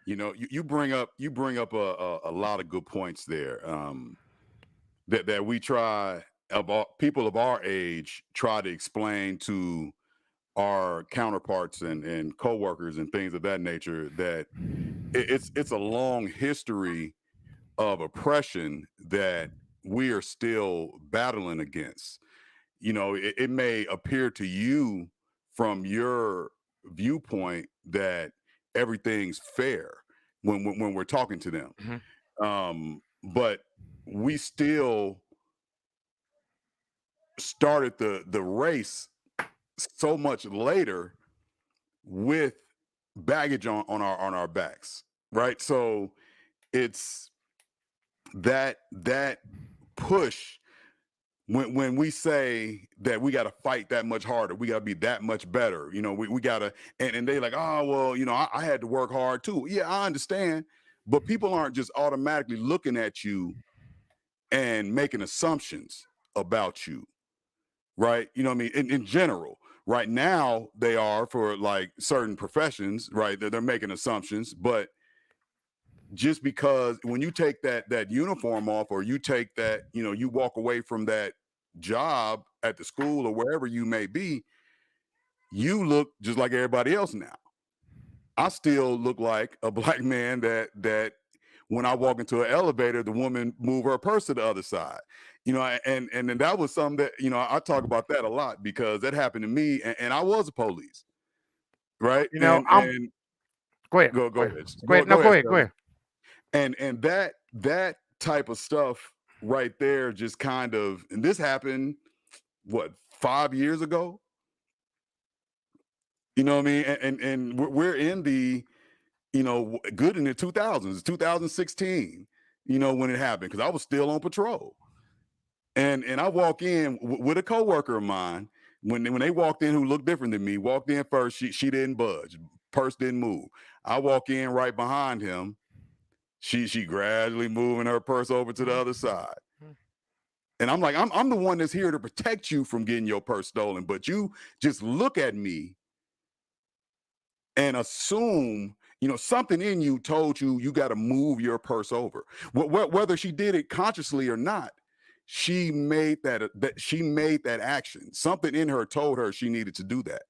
You bring up a lot of good points there. that we try people of our age try to explain to our counterparts and coworkers and things of that nature, that it's a long history of oppression that we are still battling against. It may appear to you from your viewpoint that everything's fair when we're talking to them. But we still started the race so much later with baggage on our backs, right? So it's that push when we say that we got to fight that much harder, we got to be that much better, we got to, and they like, oh, well, I had to work hard too. Yeah, I understand. But people aren't just automatically looking at you and making assumptions about you, right? You know what I mean? In general, right now they are for like certain professions, right? They're making assumptions, but just because when you take that uniform off, or you take that, you walk away from that job at the school or wherever you may be, you look just like everybody else now. I still look like a black man that when I walk into an elevator, the woman move her purse to the other side, and then that was something that, I talk about that a lot because that happened to me, and I was a police, right? I'm go ahead. Go Go ahead. ahead. Go ahead. Go ahead. And that type of stuff right there just kind of, and this happened, what, 5 years ago? You know what I mean? And we're in the, good in the 2000s, 2016, when it happened, because I was still on patrol. And I walk in with a coworker of mine, when they walked in, who looked different than me, walked in first, she didn't budge, purse didn't move. I walk in right behind him. She gradually moving her purse over to the other side. And I'm like, I'm the one that's here to protect you from getting your purse stolen, but you just look at me and assume, something in you told you got to move your purse over. Whether she did it consciously or not, she made that action. Something in her told her she needed to do that.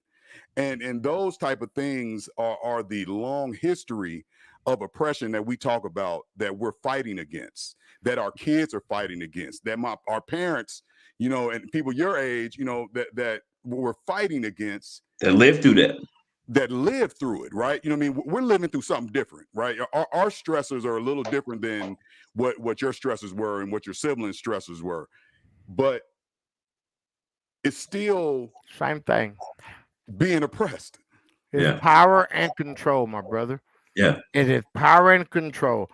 And those type of things are the long history of oppression that we talk about, that we're fighting against, that our kids are fighting against, that our parents, and people your age, that we're fighting against, that live through it, right? You know what I mean? We're living through something different, right? Our stressors are a little different than what your stressors were and what your siblings' stressors were, but it's still same thing. Being oppressed. It's power and control, my brother. Yeah. It is power and control.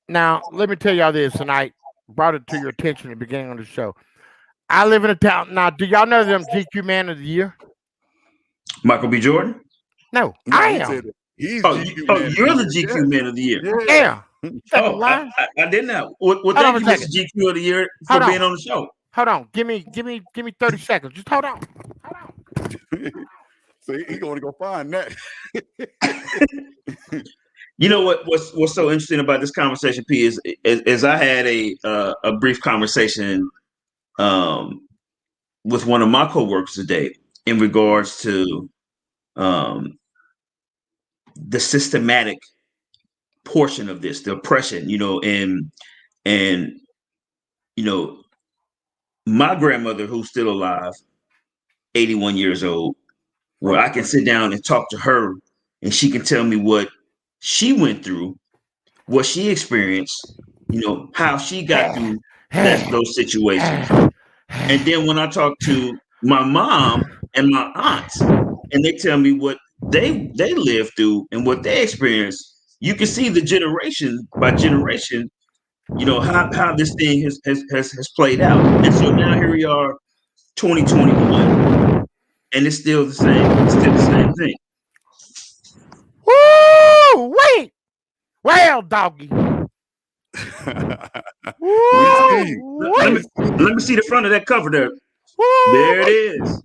Now, let me tell y'all this, and I brought it to your attention at the beginning of the show. I live in a town. Now, do y'all know them GQ Man of the Year? Michael B. Jordan? No, I am. He's you're the GQ Man of the Year. Yeah. I didn't know. Well, thank you, Mr. GQ of the Year, for being on the show. Hold on. Give me 30 seconds. Just hold on. So he's going to go find that. You know what's so interesting about this conversation, P, is I had a brief conversation with one of my coworkers today in regards to the systematic portion of this, the oppression, and my grandmother, who's still alive, 81 years old, where I can sit down and talk to her and she can tell me what she went through, what she experienced, how she got through those situations. And then when I talk to my mom and my aunts and they tell me what they lived through and what they experienced, you can see the generation by generation, how this thing has played out. And so now here we are, 2021, and it's still the same. It's still the same thing. Woo! Wait! Well, doggy. Let me see the front of that cover there. Woo! There it is.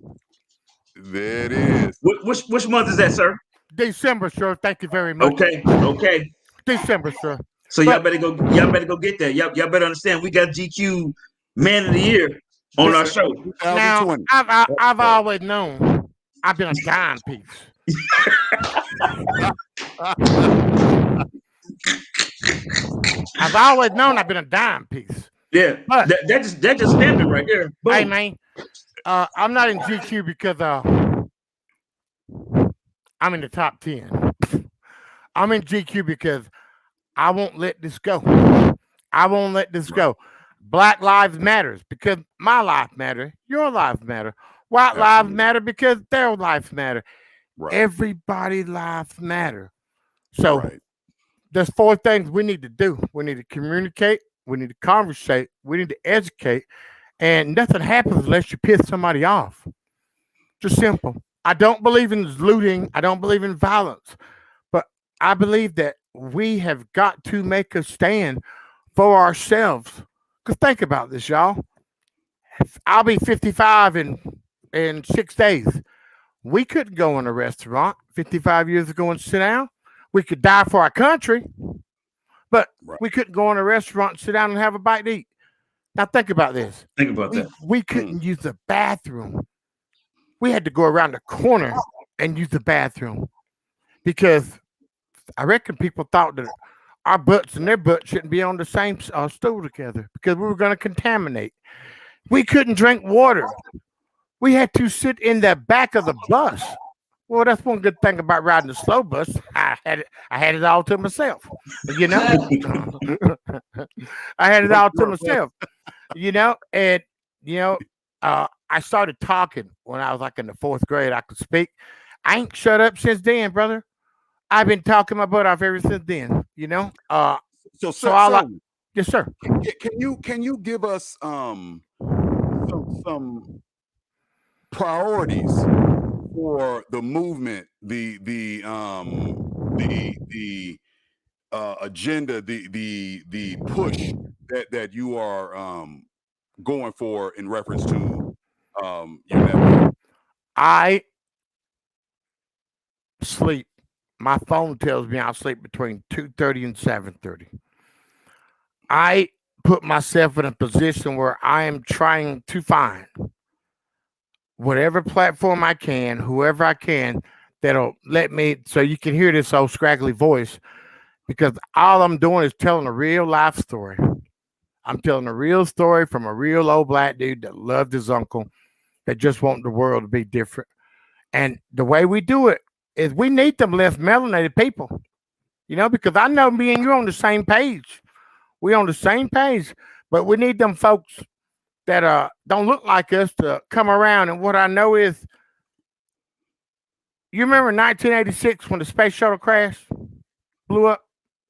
There it is. Which month is that, sir? December, sir. Thank you very much. Okay. December, sir. So y'all better go. Y'all better go get that. Y'all better understand. We got GQ Man of the Year on our show. Now, 2020. I've always known I've been a dime piece. I've always known I've been a dime piece. Yeah, But that just stamping right there. Boom. hey, man, I'm not in GQ because I'm in the top 10. I'm in GQ because I won't let this go. I won't let this go. Black lives matters because my life matter. Your lives matter. White lives matter because their lives matter. Right. Everybody's lives matter. So there's 4 things we need to do. We need to communicate. We need to conversate. We need to educate. And nothing happens unless you piss somebody off. Just simple. I don't believe in looting. I don't believe in violence. But I believe that we have got to make a stand for ourselves. Because think about this, y'all. I'll be 55 in 6 days. We couldn't go in a restaurant 55 years ago and sit down. We could die for our country, but we couldn't go in a restaurant and sit down and have a bite to eat. Now think about this. Think about that. We couldn't use the bathroom. We had to go around the corner and use the bathroom because I reckon people thought that our butts and their butts shouldn't be on the same stool together because we were going to contaminate. We couldn't drink water. We had to sit in the back of the bus. Well, that's one good thing about riding the slow bus. I had it all to myself. You know, I had it all to myself. You know, and I started talking when I was like in the 4th grade. I could speak. I ain't shut up since then, brother. I've been talking my butt off ever since then. You know. Yes, sir. Can you give us some priorities for the movement, the agenda, the push that you are going for in reference to your nephew? I sleep. My phone tells me I sleep between 2:30 and 7:30. I put myself in a position where I am trying to find whatever platform I can, whoever I can, that'll let me, so you can hear this old scraggly voice, because all I'm doing is telling a real life story. I'm telling a real story from a real old black dude that loved his uncle, that just wanted the world to be different. And the way we do it is we need them less melanated people, because I know me and you on the same page. We on the same page, but we need them folks that don't look like us to come around. And what I know is, you remember 1986 when the space shuttle crashed, blew up?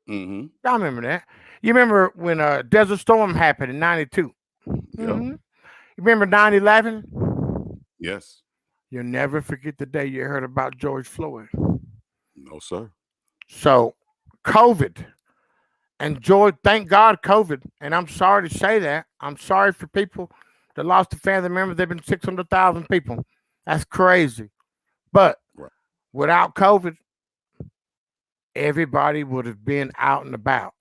Mm-hmm. I remember that. You remember when Desert Storm happened in 92? Mm-hmm. You remember 9/11? Yes. You'll never forget the day you heard about George Floyd. No, sir. So, COVID. And George, thank God, COVID. And I'm sorry to say that. I'm sorry for people that lost a family member. There have been 600,000 people. That's crazy. But without COVID, everybody would have been out and about.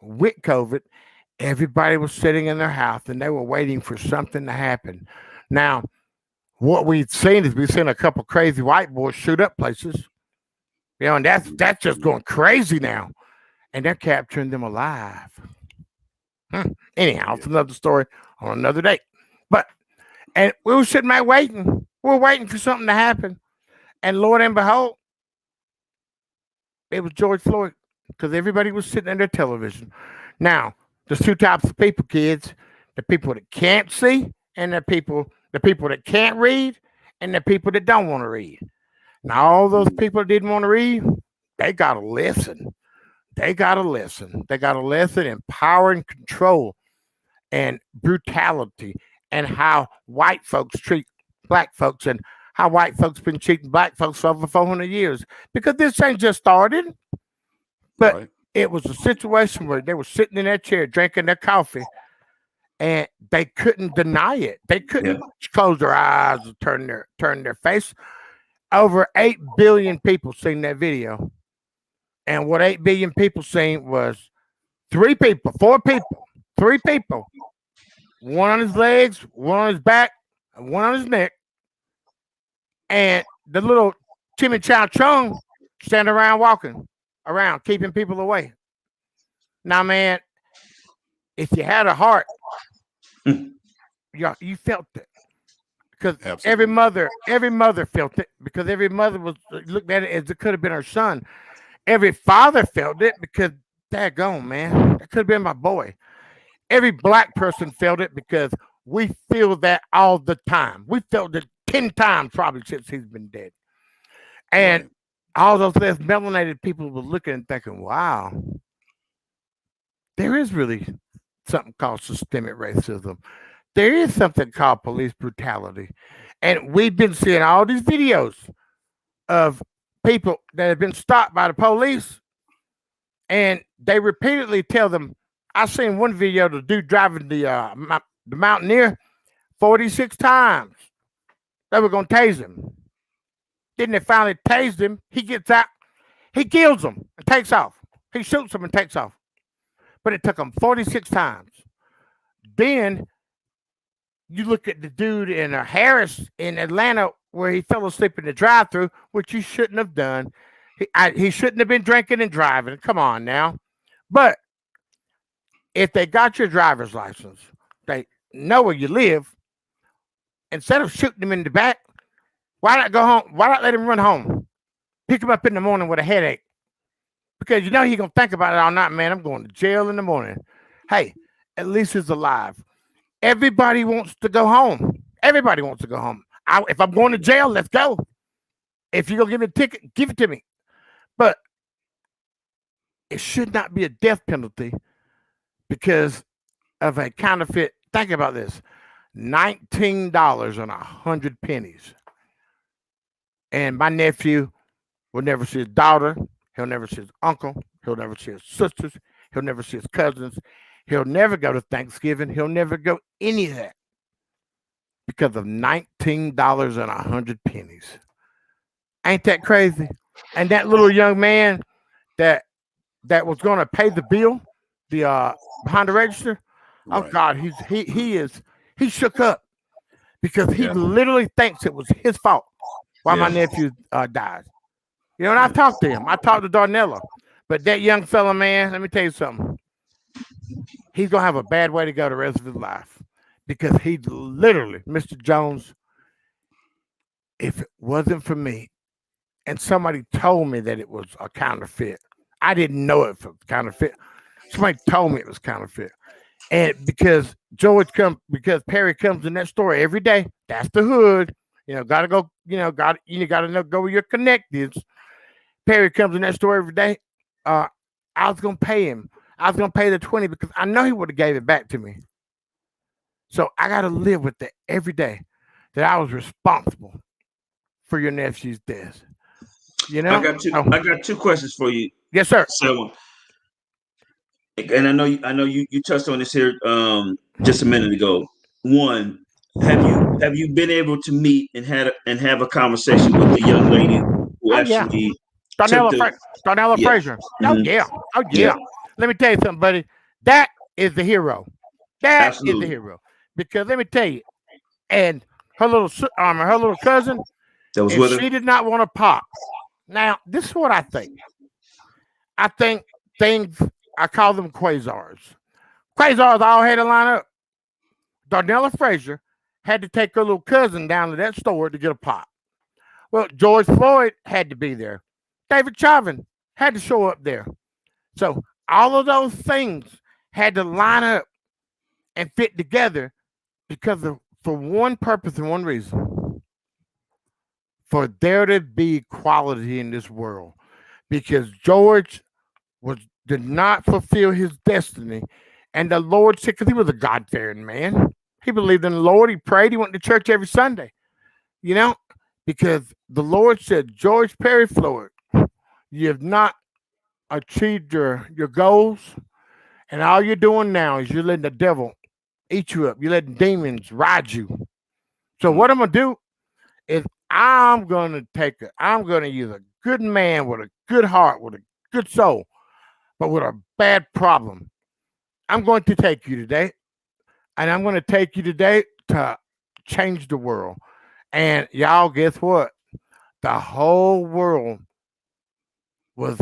With COVID, everybody was sitting in their house and they were waiting for something to happen. Now, what we've seen is we've seen a couple crazy white boys shoot up places. And that's just going crazy now. And they're capturing them alive. Anyhow, it's another story on another day. And we were sitting there waiting. We were waiting for something to happen. And Lord and behold, it was George Floyd, because everybody was sitting in their television. Now, there's 2 types of people, kids. The people that can't see, and the people that can't read, and the people that don't want to read. Now, all those people that didn't want to read, they got to listen. They got to listen. They got to listen in power and control and brutality and how white folks treat black folks and how white folks been treating black folks for over 400 years. Because this ain't just started, but it was a situation where they were sitting in their chair drinking their coffee and they couldn't deny it. They couldn't close their eyes and turn their face. Over 8 billion people seen that video. And what 8 billion people seen was 4 people, 3 people, one on his legs, one on his back, and one on his neck, and the little Timmy Chow Chung standing around walking around, keeping people away. Now, man, if you had a heart, you felt it. Because every mother felt it, because every mother was looked at it as it could have been her son. Every father felt it because daggone, man, that could have been my boy. Every black person felt it because we feel that all the time. We felt it 10 times probably since he's been dead. And all those less melanated people were looking and thinking, wow, there is really something called systemic racism. There is something called police brutality. And we've been seeing all these videos of people that have been stopped by the police, and they repeatedly tell them, I seen one video of the dude driving the Mountaineer 46 times. They were going to tase him. Then they finally tased him. He gets out. He kills him and takes off. He shoots him and takes off. But it took him 46 times. Then you look at the dude in Harris in Atlanta where he fell asleep in the drive-thru, which he shouldn't have done. He shouldn't have been drinking and driving. Come on now. But if they got your driver's license, they know where you live, instead of shooting him in the back, why not go home? Why not let him run home? Pick him up in the morning with a headache. Because you know he's going to think about it all night, man. I'm going to jail in the morning. Hey, at least he's alive. Everybody wants to go home. Everybody wants to go home. If I'm going to jail, let's go. If you're going to give me a ticket, give it to me. But it should not be a death penalty because of a counterfeit. Think about this. $19 and 100 pennies. And my nephew will never see his daughter. He'll never see his uncle. He'll never see his sisters. He'll never see his cousins. He'll never go to Thanksgiving. He'll never go any of that because of $19 and 100 pennies. Ain't that crazy? And that little young man that was going to pay the bill, the behind the register. Oh God, he shook up because he literally thinks it was his fault why my nephew died. You know, and I talked to him. I talked to Darnella, but that young fella, man, let me tell you something. He's gonna have a bad way to go the rest of his life because he literally, Mr. Jones, if it wasn't for me, and somebody told me that it was a counterfeit, I didn't know it was counterfeit. Somebody told me it was counterfeit. And because Perry comes in that store every day, that's the hood. You know, gotta go, gotta know go where your connect is. Perry comes in that store every day. I was gonna pay him. I was gonna pay the 20 because I know he would have gave it back to me. So I gotta live with that every day that I was responsible for your nephew's death. You know, I got two questions for you. Yes, sir. So, and I know you touched on this here just a minute ago. One, have you been able to meet and have a conversation with the young lady who actually Darnella Frazier? Oh yeah. Let me tell you something, buddy. That is the hero. That is the hero. Because let me tell you, and her little cousin, that was with her. She did not want to pop. Now, this is what I think. I think I call them quasars. Quasars all had to line up. Darnella Frazier had to take her little cousin down to that store to get a pop. Well, George Floyd had to be there. David Chauvin had to show up there. So all of those things had to line up and fit together for one purpose and one reason. For there to be equality in this world. Because George did not fulfill his destiny. And the Lord said, because he was a God-fearing man. He believed in the Lord. He prayed. He went to church every Sunday. You know, because the Lord said, George Perry Floyd, you have not achieved your goals. And all you're doing now is you're letting the devil eat you up. You're letting demons ride you. So what I'm going to do is I'm going to use a good man with a good heart, with a good soul, but with a bad problem. I'm going to take you today, and I'm going to take you today to change the world. And y'all, guess what? The whole world was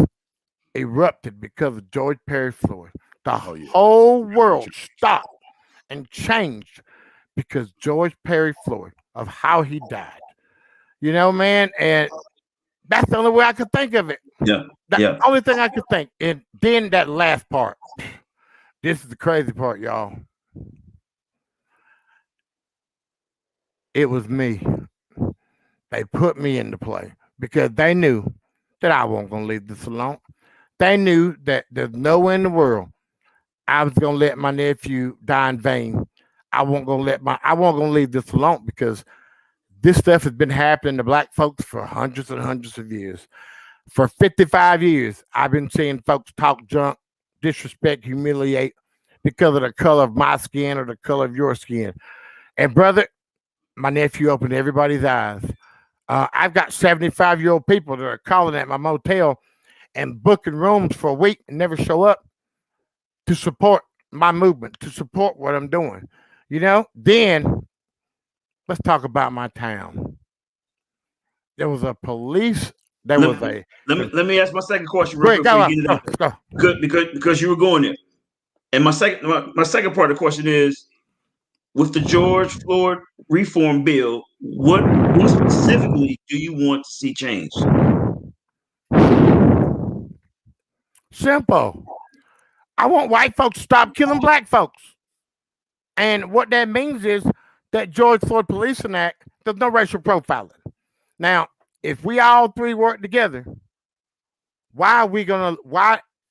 erupted because of George Perry Floyd. The Oh yeah. whole world stopped and changed because George Perry Floyd of how he died. You know, man, and that's the only way I could think of it. Yeah. The Yeah. only thing I could think. And then that last part. This is the crazy part, y'all. It was me. They put me into play because they knew that I wasn't gonna leave this alone. They knew that there's no way in the world I was gonna let my nephew die in vain. I wasn't gonna leave this alone because this stuff has been happening to black folks for hundreds and hundreds of years. For 55 years, I've been seeing folks talk junk, disrespect, humiliate because of the color of my skin or the color of your skin. And brother, my nephew opened everybody's eyes. I've got 75-year-old people that are calling at my motel and booking rooms for a week and never show up to support my movement, to support what I'm doing. You know, then let's talk about my town. There was a police, there was a. Let me ask my second question real Great, quick before go, you get go, into go. good because you were going there. And my second part of the question is, with the George Floyd reform bill, what specifically do you want to see changed? Simple. I want white folks to stop killing black folks. And what that means is that George Floyd Policing Act, there's no racial profiling. Now, if we all three work together, why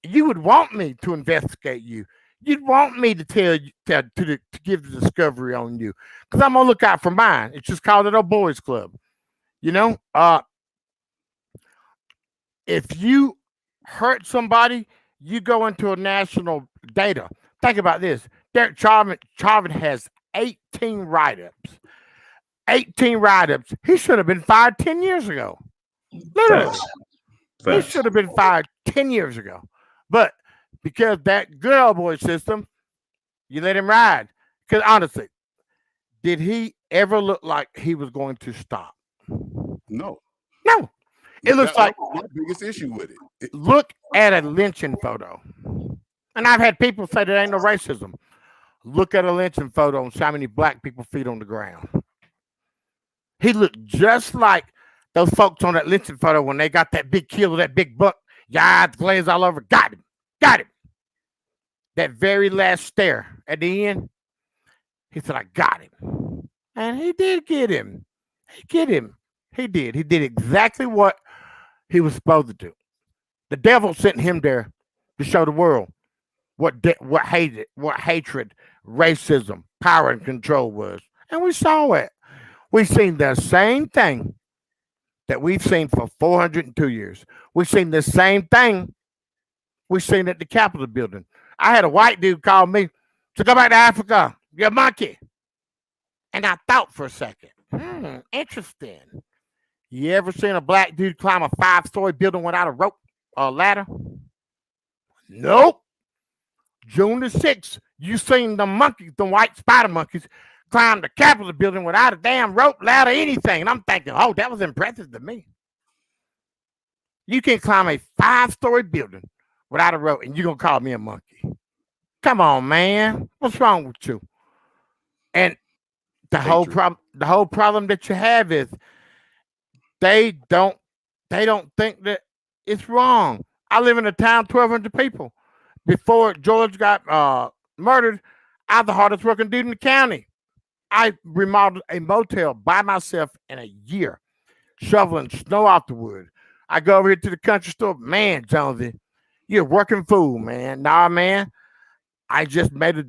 you would want me to investigate you? You'd want me to tell you to give the discovery on you. Because I'm gonna look out for mine. It's just called it a boys club. You know? If you hurt somebody, you go into a national data. Think about this. Derek Chauvin has 18 write-ups. 18 write-ups. He should have been fired 10 years ago. Literally. He should have been fired 10 years ago. But because that good old boy system, you let him ride. Because honestly, did he ever look like he was going to stop? No. No. It looks like my biggest issue with it. Look at a lynching photo. And I've had people say there ain't no racism. Look at a lynching photo and see how many black people feet on the ground. He looked just like those folks on that lynching photo when they got that big kill, that big buck, eyes glazed all over. Got him. That very last stare at the end, he said, I got him. And he did get him. He did. He did exactly what he was supposed to do. The devil sent him there to show the world what hatred, racism, power, and control was. And we saw it. We've seen the same thing that we've seen for 402 years. We've seen the same thing we've seen at the Capitol building. I had a white dude call me to go back to Africa. You're a monkey. And I thought for a second, interesting. You ever seen a black dude climb a 5-story building without a rope or a ladder? Nope. June the 6th, you seen the monkeys, the white spider monkeys, climb the Capitol building without a damn rope, ladder, anything. And I'm thinking, oh, that was impressive to me. You can climb a 5-story building without a rope, and you're going to call me a monkey. Come on, man. What's wrong with you? And the whole problem that you have is they don't think that it's wrong. I live in a town, 1,200 people. Before George got murdered, I was the hardest working dude in the county. I remodeled a motel by myself in a year, shoveling snow off the wood. I go over here to the country store. Man, Jonesy, you're a working fool, man. Nah, man. I just made a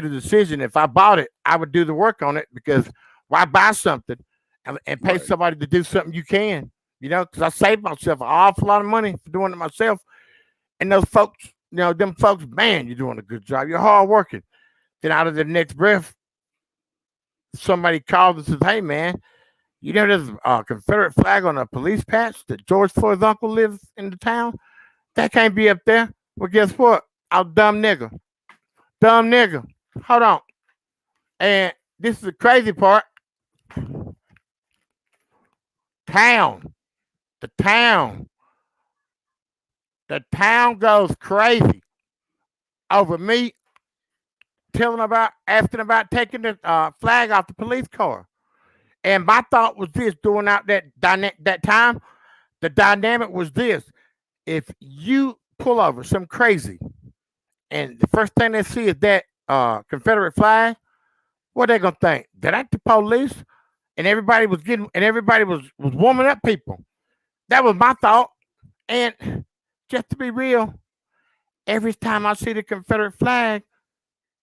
decision. If I bought it, I would do the work on it because why buy something and pay somebody to do something you can? You know, because I saved myself an awful lot of money for doing it myself. And those folks, you know, them folks, man, you're doing a good job. You're hard working. Then out of the next breath, somebody called and says, hey, man, you know there's a Confederate flag on a police patch that George Floyd's uncle lives in the town? That can't be up there. Well, guess what? I'm dumb nigga. dumb nigga. Hold on. And this is the crazy part. The town goes crazy over me asking about taking the flag off the police car. And my thought was this: during out that time, the dynamic was this: if you pull over some crazy, and the first thing they see is that Confederate flag, what they gonna think? That ain't the police. And everybody was warming up people. That was my thought. And just to be real, every time I see the Confederate flag,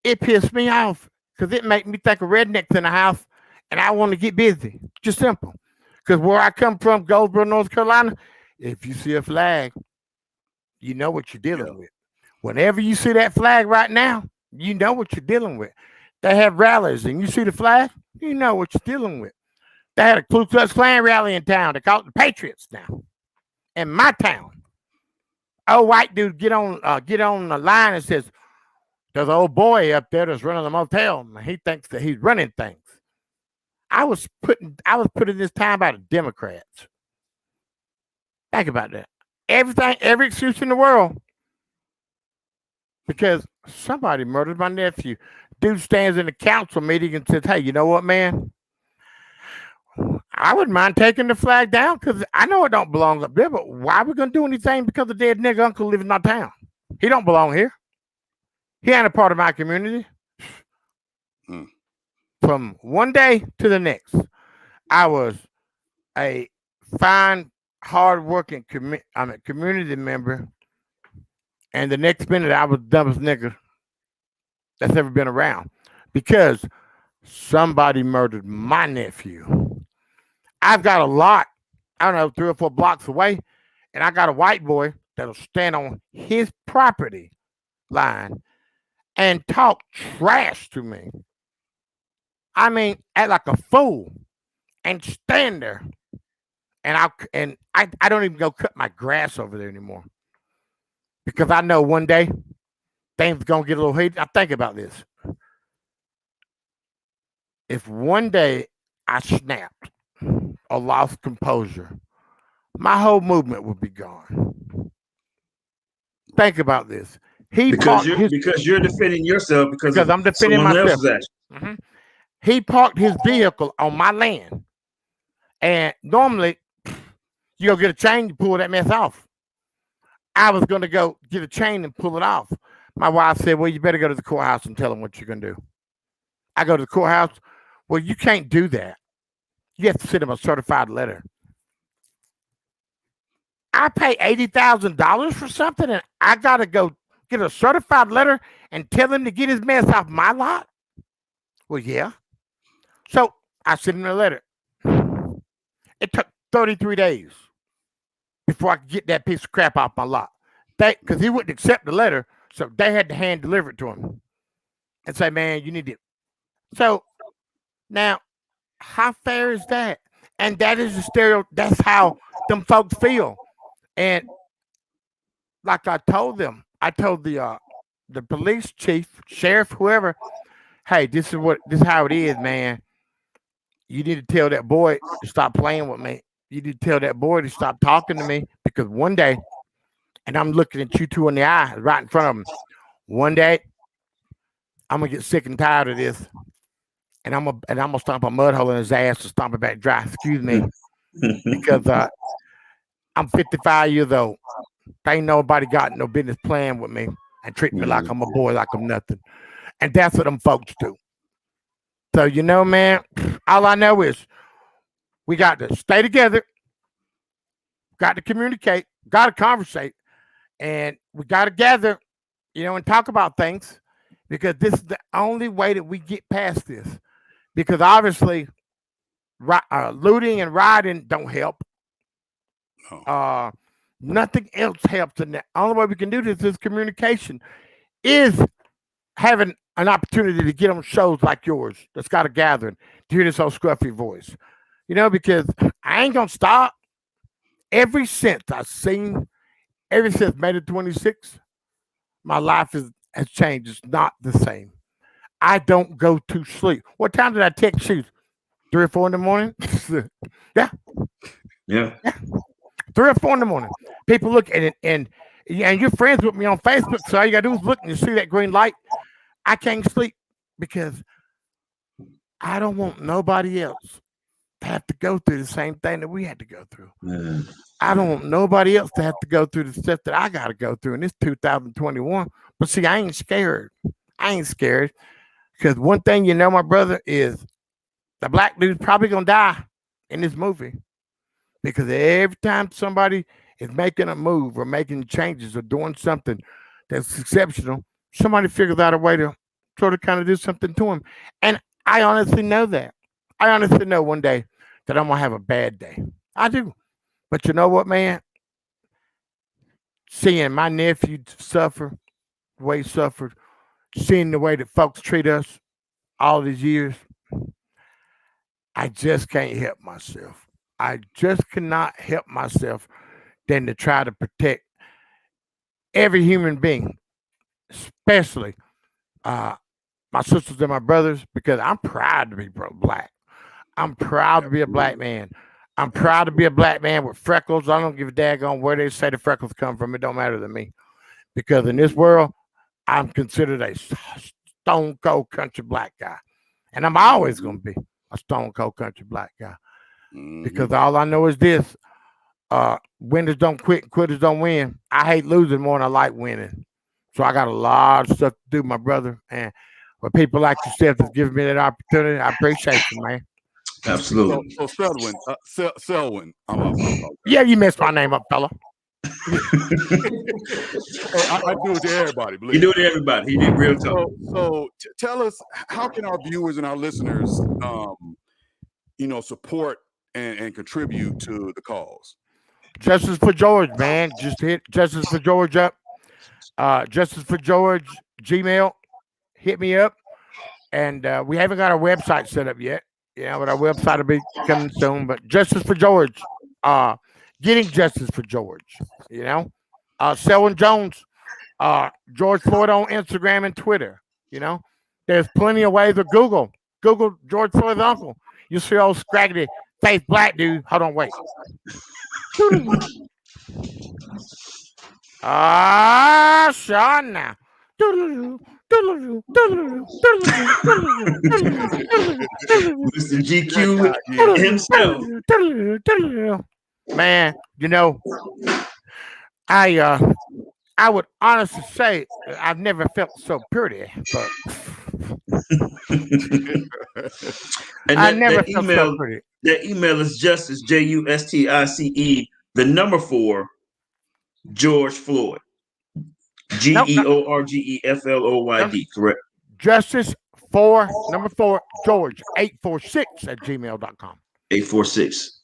it pissed me off because it make me think of rednecks in the house, and I want to get busy. Just simple. Because where I come from, Goldsboro, North Carolina, if you see a flag, you know what you're dealing with. Whenever you see that flag right now, you know what you're dealing with. They have rallies, and you see the flag, you know what you're dealing with. They had a Ku Klux Klan rally in town. They call it the Patriots now. In my town, old white dude get on the line and says, "There's an old boy up there that's running the motel. And he thinks that he's running things." I was putting this time by the Democrats. Think about that. Every excuse in the world, because somebody murdered my nephew. Dude stands in the council meeting and says, "Hey, you know what, man? I wouldn't mind taking the flag down because I know it don't belong up there, but why are we going to do anything because the dead nigga uncle lives in our town? He don't belong here. He ain't a part of my community." From one day to the next, I was a fine, hard-working community member, and the next minute I was the dumbest nigga that's ever been around because somebody murdered my nephew. I've got a lot, I don't know, 3 or 4 blocks away, and I got a white boy that'll stand on his property line and talk trash to me. I mean, act like a fool and stand there. And I don't even go cut my grass over there anymore because I know one day things gonna get a little heated. I think about this. If one day I snapped or lost composure, my whole movement would be gone. Think about this. Because you're defending yourself because I'm defending someone myself. else's action. Mm-hmm. He parked his vehicle on my land, and normally you go get a chain, you pull that mess off. I was going to go get a chain and pull it off. My wife said, "Well, you better go to the courthouse and tell them what you're going to do." I go to the courthouse. "Well, you can't do that. You have to send them a certified letter." I pay $80,000 for something, and I got to go get a certified letter and tell him to get his mess off my lot? Well, yeah. So I sent him a letter. It took 33 days before I could get that piece of crap off my lot. Because he wouldn't accept the letter, so they had to hand deliver it to him and say, "Man, you need it." So now, how fair is that? And that is the that's how them folks feel. And like I told them, I told the police chief, sheriff, whoever, "Hey, this is how it is, man. You need to tell that boy to stop playing with me. You need to tell that boy to stop talking to me because one day," and I'm looking at you two in the eye right in front of him, "one day I'm gonna get sick and tired of this, and I'm gonna stomp a mud hole in his ass and stomp it back dry." Excuse me, because I'm 55 years old. Ain't nobody got no business playing with me and treating me like I'm a boy, like I'm nothing. And that's what them folks do. So, man, all I know is we got to stay together, got to communicate, got to conversate, and we got to gather, and talk about things because this is the only way that we get past this. Because obviously, looting and rioting don't help. Nothing else helps. And the only way we can do this is communication, is having an opportunity to get on shows like yours that's got a gathering to hear this old scruffy voice. Because I ain't going to stop. Ever since May the 26th, my life is has changed. It's not the same. I don't go to sleep. What time did I text you? 3 or 4 in the morning? yeah, Yeah. 3 or 4 in the morning. People look at it and you're friends with me on Facebook, so all you gotta do is look and you see that green light. I can't sleep because I don't want nobody else to have to go through the same thing that we had to go through. Man. I don't want nobody else to have to go through the stuff that I got to go through in this 2021. But see, I ain't scared. I ain't scared because one thing you know, my brother, is the black dude's probably gonna die in this movie because every time somebody is making a move or making changes or doing something that's exceptional, somebody figures out a way to sort of kind of do something to him. And I honestly know that. I honestly know one day that I'm gonna have a bad day. I do. But you know what, man? Seeing my nephew suffer the way he suffered, seeing the way that folks treat us all these years, I just can't help myself. I just cannot help myself than to try to protect every human being, especially my sisters and my brothers, because I'm proud to be black. I'm proud to be a black man. I'm proud to be a black man with freckles. I don't give a daggone where they say the freckles come from. It don't matter to me. Because in this world, I'm considered a stone cold country black guy. And I'm always going to be a stone cold country black guy. Because all I know is this. Winners don't quit and quitters don't win. I hate losing more than I like winning. So I got a lot of stuff to do, my brother. And with people like yourself that's giving me that opportunity, I appreciate you, man. Absolutely. So Selwyn, Yeah, you messed my name up, fella. hey, I do it to everybody. You do it to everybody. He did real talk. So tell us, how can our viewers and our listeners, support and contribute to the cause? Justice for George, man. Just hit Justice for George up. Justice for George Gmail. Hit me up. And we haven't got our website set up yet. But our website will be coming soon. But Justice for George. Getting Justice for George. Selwyn Jones. George Floyd on Instagram and Twitter. There's plenty of ways. Or Google George Floyd's uncle. You see old scraggly face black dude. Hold on, wait. Sean now. Mr. GQ himself. Man, I would honestly say I've never felt so pretty, but and I never felt email, so pretty. That email is justice, JUSTICE, the number 4, George Floyd. GEORGEFLOYD, correct? Justice for number 4, George 846 at gmail.com. 846.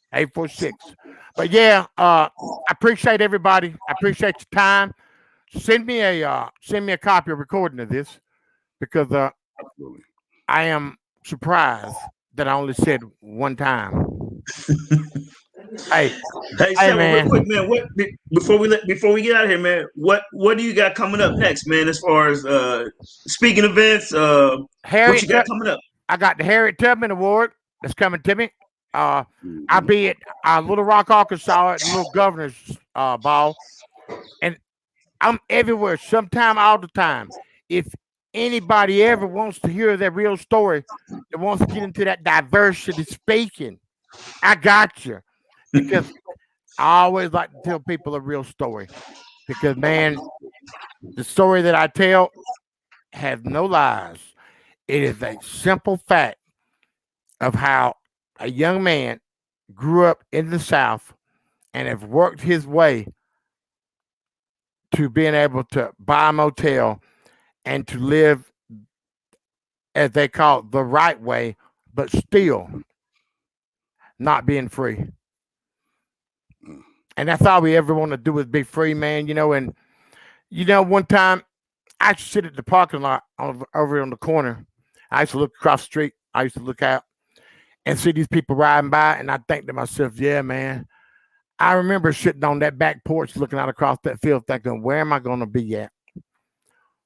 But yeah, I appreciate everybody. I appreciate your time. Send me a copy of recording of this because I am surprised that I only said one time. Hey, man. Real quick, man. Before we get out of here, man? What do you got coming up next, man? As far as speaking events, what you got coming up? I got the Harriet Tubman Award that's coming to me. I'll be at Little Rock, Arkansas at the Little Governor's Ball, and I'm everywhere, sometime, all the time. If anybody ever wants to hear that real story, that wants to get into that diversity speaking, I got you. Because I always like to tell people a real story. Because, man, the story that I tell has no lies. It is a simple fact of how a young man grew up in the South and have worked his way to being able to buy a motel and to live, as they call it, the right way, but still not being free. And that's all we ever want to do is be free, man. And one time I used to sit at the parking lot over on the corner. I used to look across the street. I used to look out and see these people riding by, and I think to myself, yeah, man, I remember sitting on that back porch looking out across that field thinking, where am I going to be at?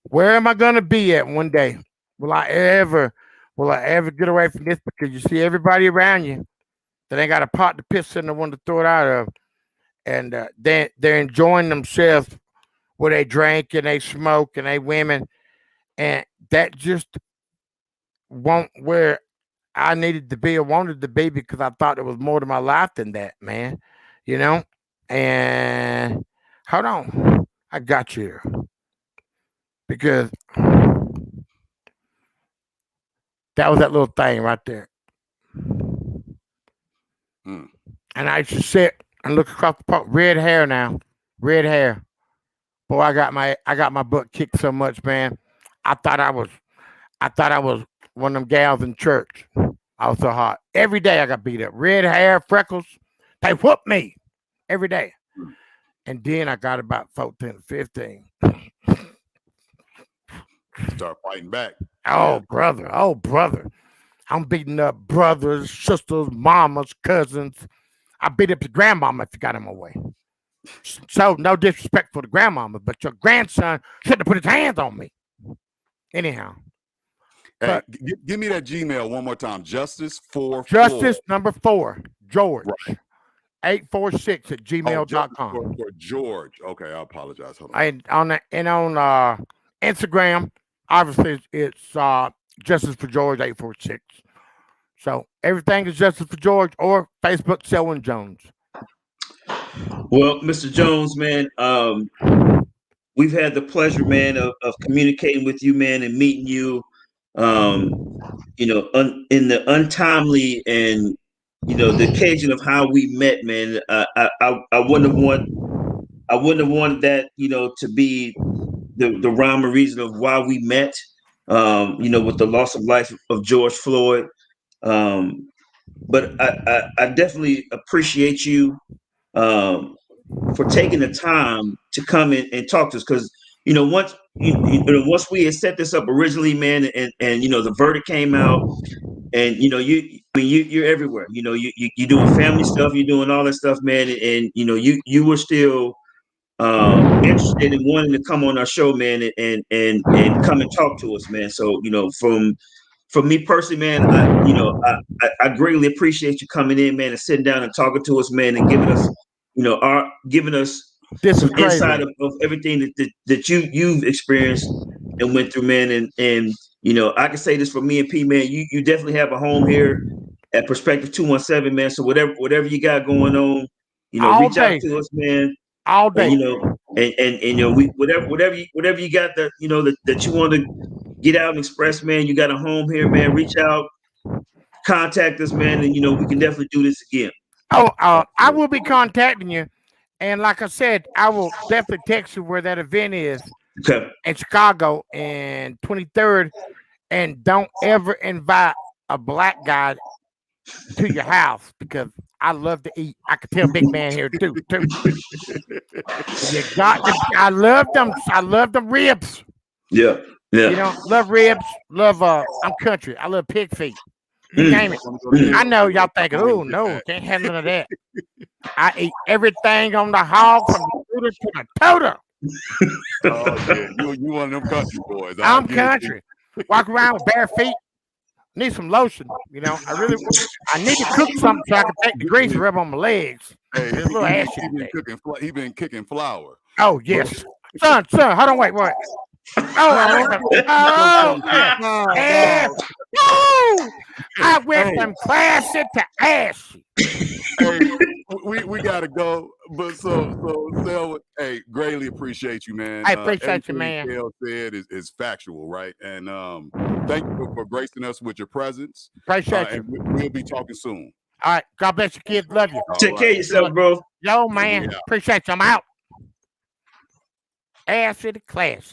Where am I gonna be at one day? Will I ever get away from this? Because you see everybody around you that ain't got a pot to piss in, the one to throw it out of, and they're enjoying themselves where they drink and they smoke and they women, and that just won't where I needed to be or wanted to be, because I thought there was more to my life than that, man. You know? And hold on, I got you here. Because that was that little thing right there. Hmm. And I used to sit and look across the park. Red hair now. Red hair. Boy, I got my butt kicked so much, man. I thought I was one of them gals in church. I was so hot. Every day I got beat up. Red hair, freckles. They whooped me every day. And then I got about 14 or 15. Start fighting back. Oh, brother. Oh, brother. I'm beating up brothers, sisters, mamas, cousins. I beat up your grandmama if you got in my way. So, no disrespect for the grandmama, but your grandson shouldn't have put his hands on me. Anyhow. Hey, give me that Gmail one more time. Justice number 4, George. Right. 846 at gmail.com. For George. Okay, I apologize. Hold on. And on Instagram, obviously it's Justice for George 846. So everything is Justice for George, or Facebook Selwyn Jones. Well, Mr. Jones, man, we've had the pleasure, man, of communicating with you, man, and meeting you. In the untimely and the occasion of how we met, man. I wouldn't have wanted that, to be the rhyme or reason of why we met. With the loss of life of George Floyd. But I definitely appreciate you for taking the time to come in and talk to us, because once we had set this up originally, man, and the verdict came out, and you're everywhere. You're doing family stuff, you're doing all that stuff, man, and you were still interested in wanting to come on our show, man, and come and talk to us, man. So from me personally, man, I greatly appreciate you coming in, man, and sitting down and talking to us, man, and giving us some insight of everything that you've experienced and went through, man. And I can say this for me and P, man, you definitely have a home here at Perspective 217, man. So whatever you got going on, reach out to us, man. All day. And we whatever you got that that you want to get out and express, man. You got a home here, man. Reach out, contact us, man, and we can definitely do this again. I will be contacting you, and like I said, I will definitely text you where that event is. Okay. In Chicago, and 23rd, and don't ever invite a black guy to your house, because I love to eat. I can tell big man here too. You got to, I love them ribs. Yeah. Love ribs. Love I'm country. I love pig feet. You name it. I know y'all thinking, oh no, can't have none of that. I eat everything on the hog, from the rooter to the toter. Oh, yeah. You one of them country boys. I'm country. Walk around with bare feet. Need some lotion. I need to cook something so I can take the grease and rub on my legs. Hey, he been kicking flour. Oh yes, son. Hold on, wait. I went from classy to ashy. Hey, we gotta go, but so hey, greatly appreciate you, man. I appreciate you, man. Dale said is factual, right? And thank you for gracing us with your presence. Appreciate you. And we'll be talking soon. All right, God bless you, kids. Love you. Take care of yourself, bro. Yo, man, appreciate you. I'm out. Acid classic.